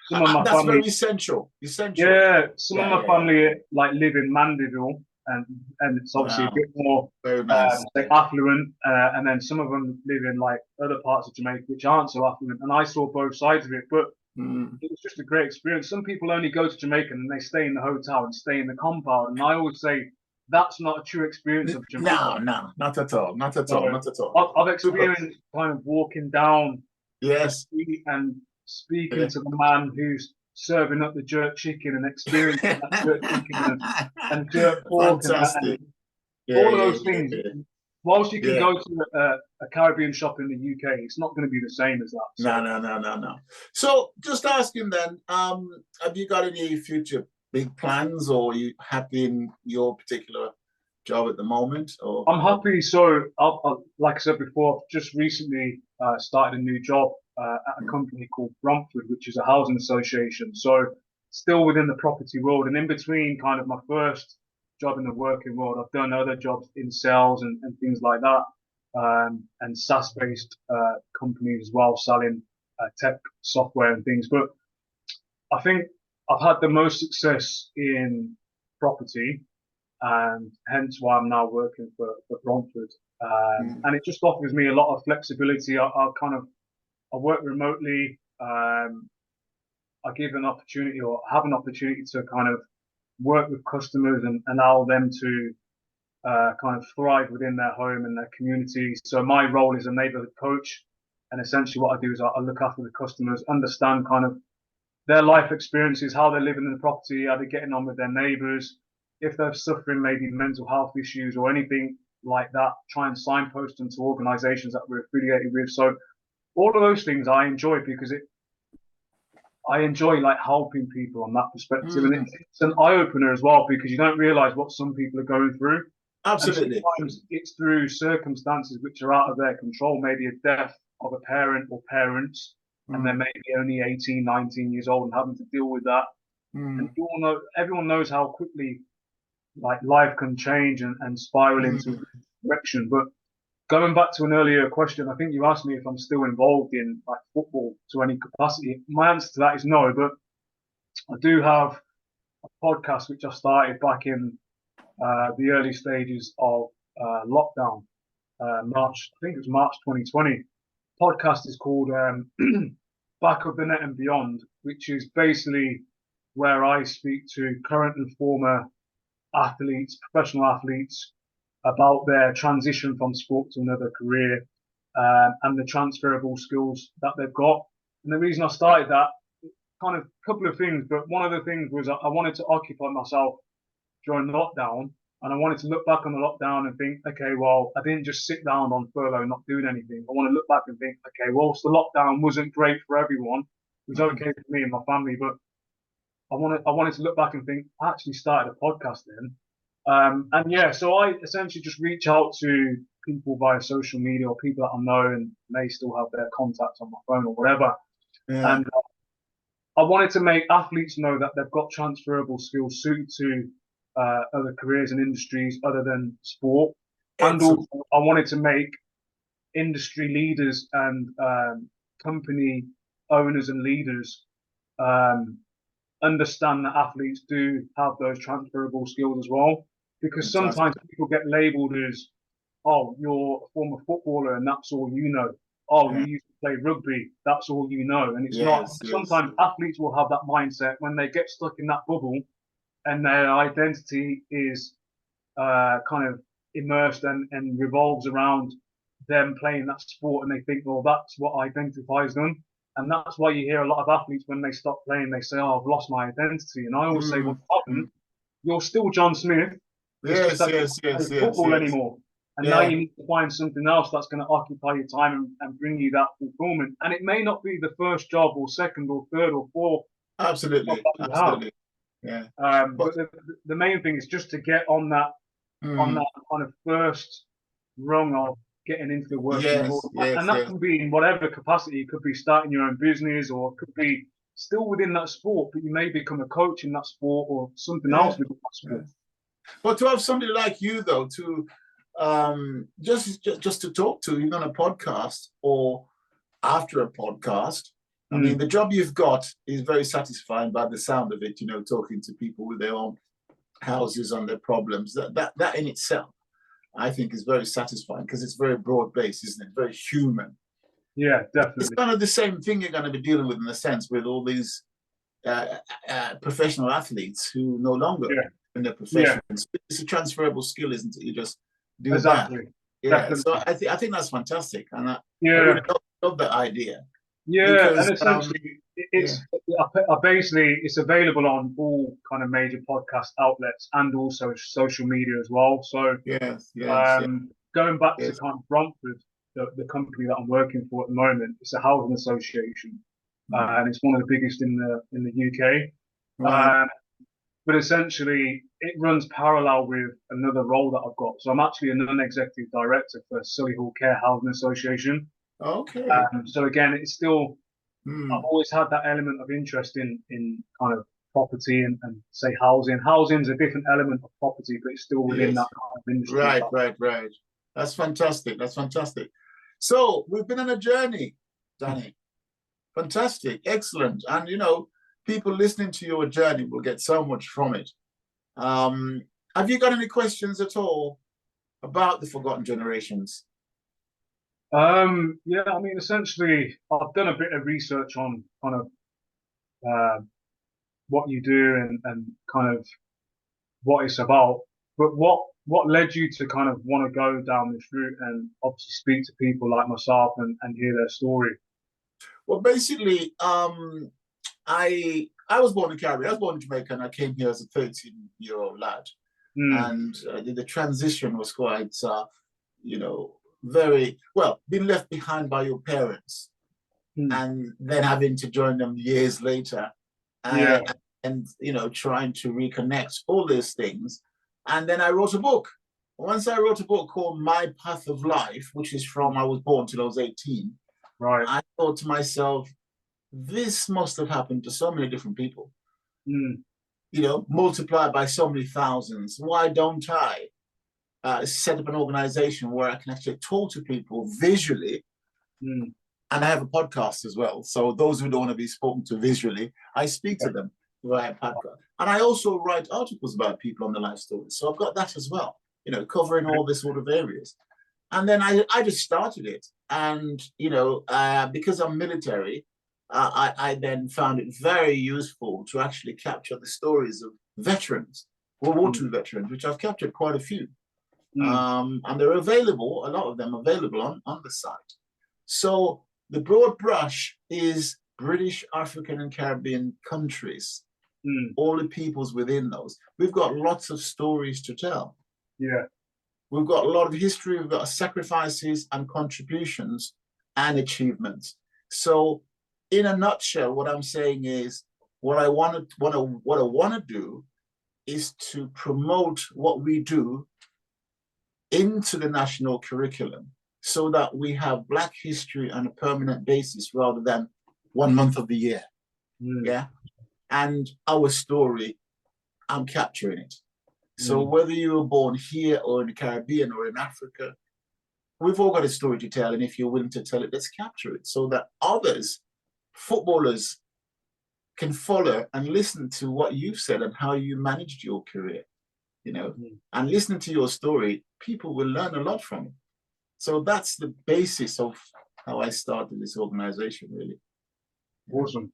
some of my that's family, very essential. Yeah, some of my family like live in Mandeville, and it's obviously a bit more affluent, and then some of them live in like other parts of Jamaica which aren't so affluent, and I saw both sides of it, but it was just a great experience. Some people only go to Jamaica and they stay in the hotel and stay in the compound, and I always say that's not a true experience of Jamaica. No, not at all, not at all. I've experienced kind of walking down the street and speaking to the man who's serving up the jerk chicken and experiencing that jerk chicken and jerk pork. Fantastic. All of those things. Whilst you can go to a Caribbean shop in the UK, it's not going to be the same as that. So. No. So just asking then, have you got any future big plans, or are you happy in your particular job at the moment? Or I'm happy. So, like I said before, I've just recently started a new job at a company called Bromford, which is a housing association. So still within the property world, and in between kind of my first job in the working world, I've done other jobs in sales and things like that, and SaaS-based companies as well, selling tech software and things. But I think I've had the most success in property, and hence why I'm now working for Bromford. And it just offers me a lot of flexibility. I work remotely. I give an opportunity, or have an opportunity, to kind of work with customers and allow them to kind of thrive within their home and their community. So my role is a neighborhood coach, and essentially what I do is I look after the customers, understand kind of their life experiences, how they're living in the property, how they're getting on with their neighbors, if they're suffering maybe mental health issues or anything like that, try and signpost them to organizations that we're affiliated with. So all of those things I enjoy, because I enjoy like helping people on that perspective, and it's an eye opener as well, because you don't realize what some people are going through. Absolutely. And sometimes it's through circumstances which are out of their control, maybe a death of a parent or parents, and they're maybe only 18, 19 years old and having to deal with that. And everyone knows how quickly like life can change and spiral into direction. But going back to an earlier question, I think you asked me if I'm still involved in like football to any capacity. My answer to that is no, but I do have a podcast which I started back in the early stages of lockdown, March, I think it was March 2020. Podcast is called Back of the Net and Beyond, which is basically where I speak to current and former athletes, professional athletes, about their transition from sport to another career, and the transferable skills that they've got. And the reason I started that, kind of a couple of things, but one of the things was I wanted to occupy myself during lockdown, and I wanted to look back on the lockdown and think, okay, well, I didn't just sit down on furlough not doing anything. I want to look back and think, okay, whilst the lockdown wasn't great for everyone, it was okay for me and my family, but I wanted to look back and think, I actually started a podcast then. And yeah, so I essentially just reach out to people via social media, or people that I know and may still have their contacts on my phone or whatever. And I wanted to make athletes know that they've got transferable skills suited to other careers and industries other than sport. And also I wanted to make industry leaders and company owners and leaders understand that athletes do have those transferable skills as well. Because sometimes people get labeled as, oh, you're a former footballer and that's all you know. Oh, you used to play rugby, that's all you know. And it's not. Sometimes athletes will have that mindset when they get stuck in that bubble and their identity is kind of immersed and revolves around them playing that sport, and they think, well, that's what identifies them. And that's why you hear a lot of athletes when they stop playing, they say, "Oh, I've lost my identity." And I always say, "Well, you haven't. You're still John Smith. It's just Yes, that you yes, don't yes, play yes, football yes. anymore. And now Yeah, you need to find something else that's going to occupy your time and bring you that fulfillment. And it may not be the first job or second or third or fourth job absolutely, that you have. absolutely. Yeah. But But the main thing is just to get on mm, that kind of first rung of getting into the working yes, world. yes, And that yes. can be in whatever capacity. It could be starting your own business, or it could be still within that sport, but you may become a coach in that sport or something else Yeah, within that yeah. sport. But to have somebody like you though to just to talk to, even on a podcast or after a podcast. I mean, Mm, the job you've got is very satisfying by the sound of it, you know, talking to people with their own houses and their problems. That in itself, I think, is very satisfying because it's very broad based, isn't it? Very human. yeah, It's definitely. kind of the same thing you're going to be dealing with in a sense with all these professional athletes who no longer Yeah, in their yeah, profession. It's a transferable skill, isn't it? You just do that. exactly. Yeah. So Definitely. I think that's fantastic, and I Yeah, really love that idea yeah. because And essentially, yeah, basically it's available on all kind of major podcast outlets and also social media as well. So yes, yes, yes, going back to yes. kind of Bromford, the company that I'm working for at the moment, it's a housing association, Mm. and it's one of the biggest in the UK. Right. Um, but essentially, it runs parallel with another role that I've got. So I'm actually a non-executive director for Solihull Care Housing Association. Okay. So again, it's still I've Mm. always had that element of interest in kind of property and say housing. Housing is a different element of property, but it's still within that Yes. kind of industry. Right, right, right. That's fantastic. That's fantastic. So we've been on a journey, Danny. Fantastic, excellent. And you know, people listening to your journey will get so much from it. Um, have you got any questions at all about the Forgotten Generations? Yeah, I mean, essentially, I've done a bit of research on kind of uh, what you do and kind of what it's about. But what led you to kind of want to go down this route and obviously speak to people like myself and hear their story? Well, basically, I was born in Caribbean. I was born in Jamaica, and I came here as a 13-year-old lad. Mm, And the transition was quite, you know, very well, being left behind by your parents mm, and then having to join them years later, yeah, uh, and you know, trying to reconnect all these things. And then I wrote a book. Once I wrote a book called My Path of Life, which is from I was born till I was 18. right. I thought to myself, this must have happened to so many different people, Mm, you know, multiplied by so many thousands. Why don't I set up an organization where I can actually talk to people visually? mm, And I have a podcast as well. So those who don't want to be spoken to visually, I speak yeah, to them via podcast. And I also write articles about people on the life stories. So I've got that as well, you know, covering okay, all this sort of areas. And then I just started it. And, you know, because I'm military, I then found it very useful to actually capture the stories of veterans, World War mm, II veterans, which I've captured quite a few. mm, And they're available, a lot of them available on the site. So the broad brush is British, African, and Caribbean countries, mm, all the peoples within those. We've got lots of stories to tell. yeah, We've got a lot of history, we've got sacrifices and contributions and achievements. So, in a nutshell, what I'm saying is what I want to do is to promote what we do into the national curriculum so that we have Black history on a permanent basis rather than 1 month of the year. mm, Yeah. And our story, I'm capturing it. So mm, whether you were born here or in the Caribbean or in Africa, we've all got a story to tell. And if you're willing to tell it, let's capture it so that others, footballers, can follow and listen to what you've said and how you managed your career, you know, mm. and listening to your story, people will learn a lot from it. So that's the basis of how I started this organization, really. Yeah. Awesome.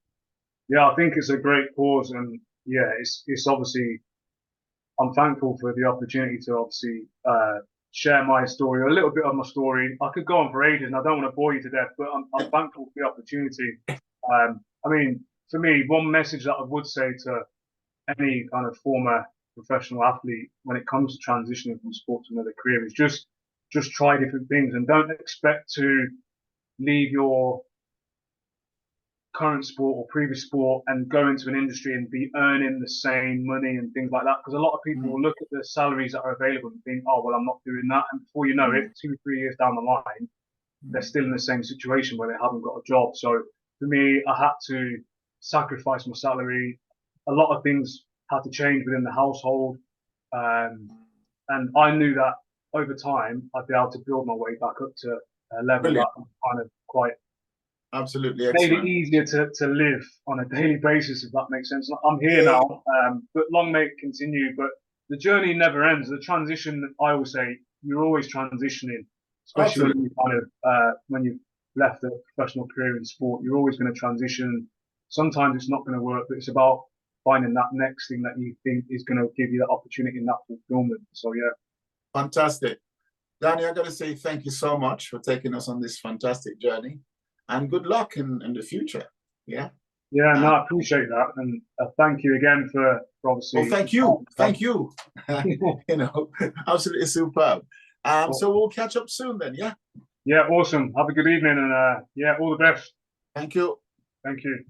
Yeah, I think it's a great cause, and yeah, it's obviously I'm thankful for the opportunity to obviously share my story, a little bit of my story. I could go on for ages, and I don't want to bore you to death, but I'm thankful for the opportunity. I mean, for me, one message that I would say to any kind of former professional athlete when it comes to transitioning from sport to another career is just try different things and don't expect to leave your current sport or previous sport and go into an industry and be earning the same money and things like that. Because a lot of people will look at the salaries that are available and think, oh, well, I'm not doing that. And before you know it, 2-3 years down the line, they're still in the same situation where they haven't got a job. So for me, I had to sacrifice my salary. A lot of things had to change within the household. And I knew that over time, I'd be able to build my way back up to a level Brilliant. that I'm kind of quite Absolutely made it excellent. easier to live on a daily basis, if that makes sense. I'm here Yeah. now, but long may it continue. But the journey never ends. The transition, I always say, you're always transitioning, especially when you kind of when you've left a professional career in sport. You're always going to transition. Sometimes it's not going to work, but it's about finding that next thing that you think is going to give you that opportunity and that fulfillment. So yeah. Fantastic. Danny, I got to say thank you so much for taking us on this fantastic journey, and good luck in the future. Yeah. Yeah, no, I appreciate that, and thank you again for obviously. Well, thank you. You know, absolutely superb. So we'll catch up soon then. Yeah. Yeah, awesome. Have a good evening, and yeah, all the best. Thank you. Thank you.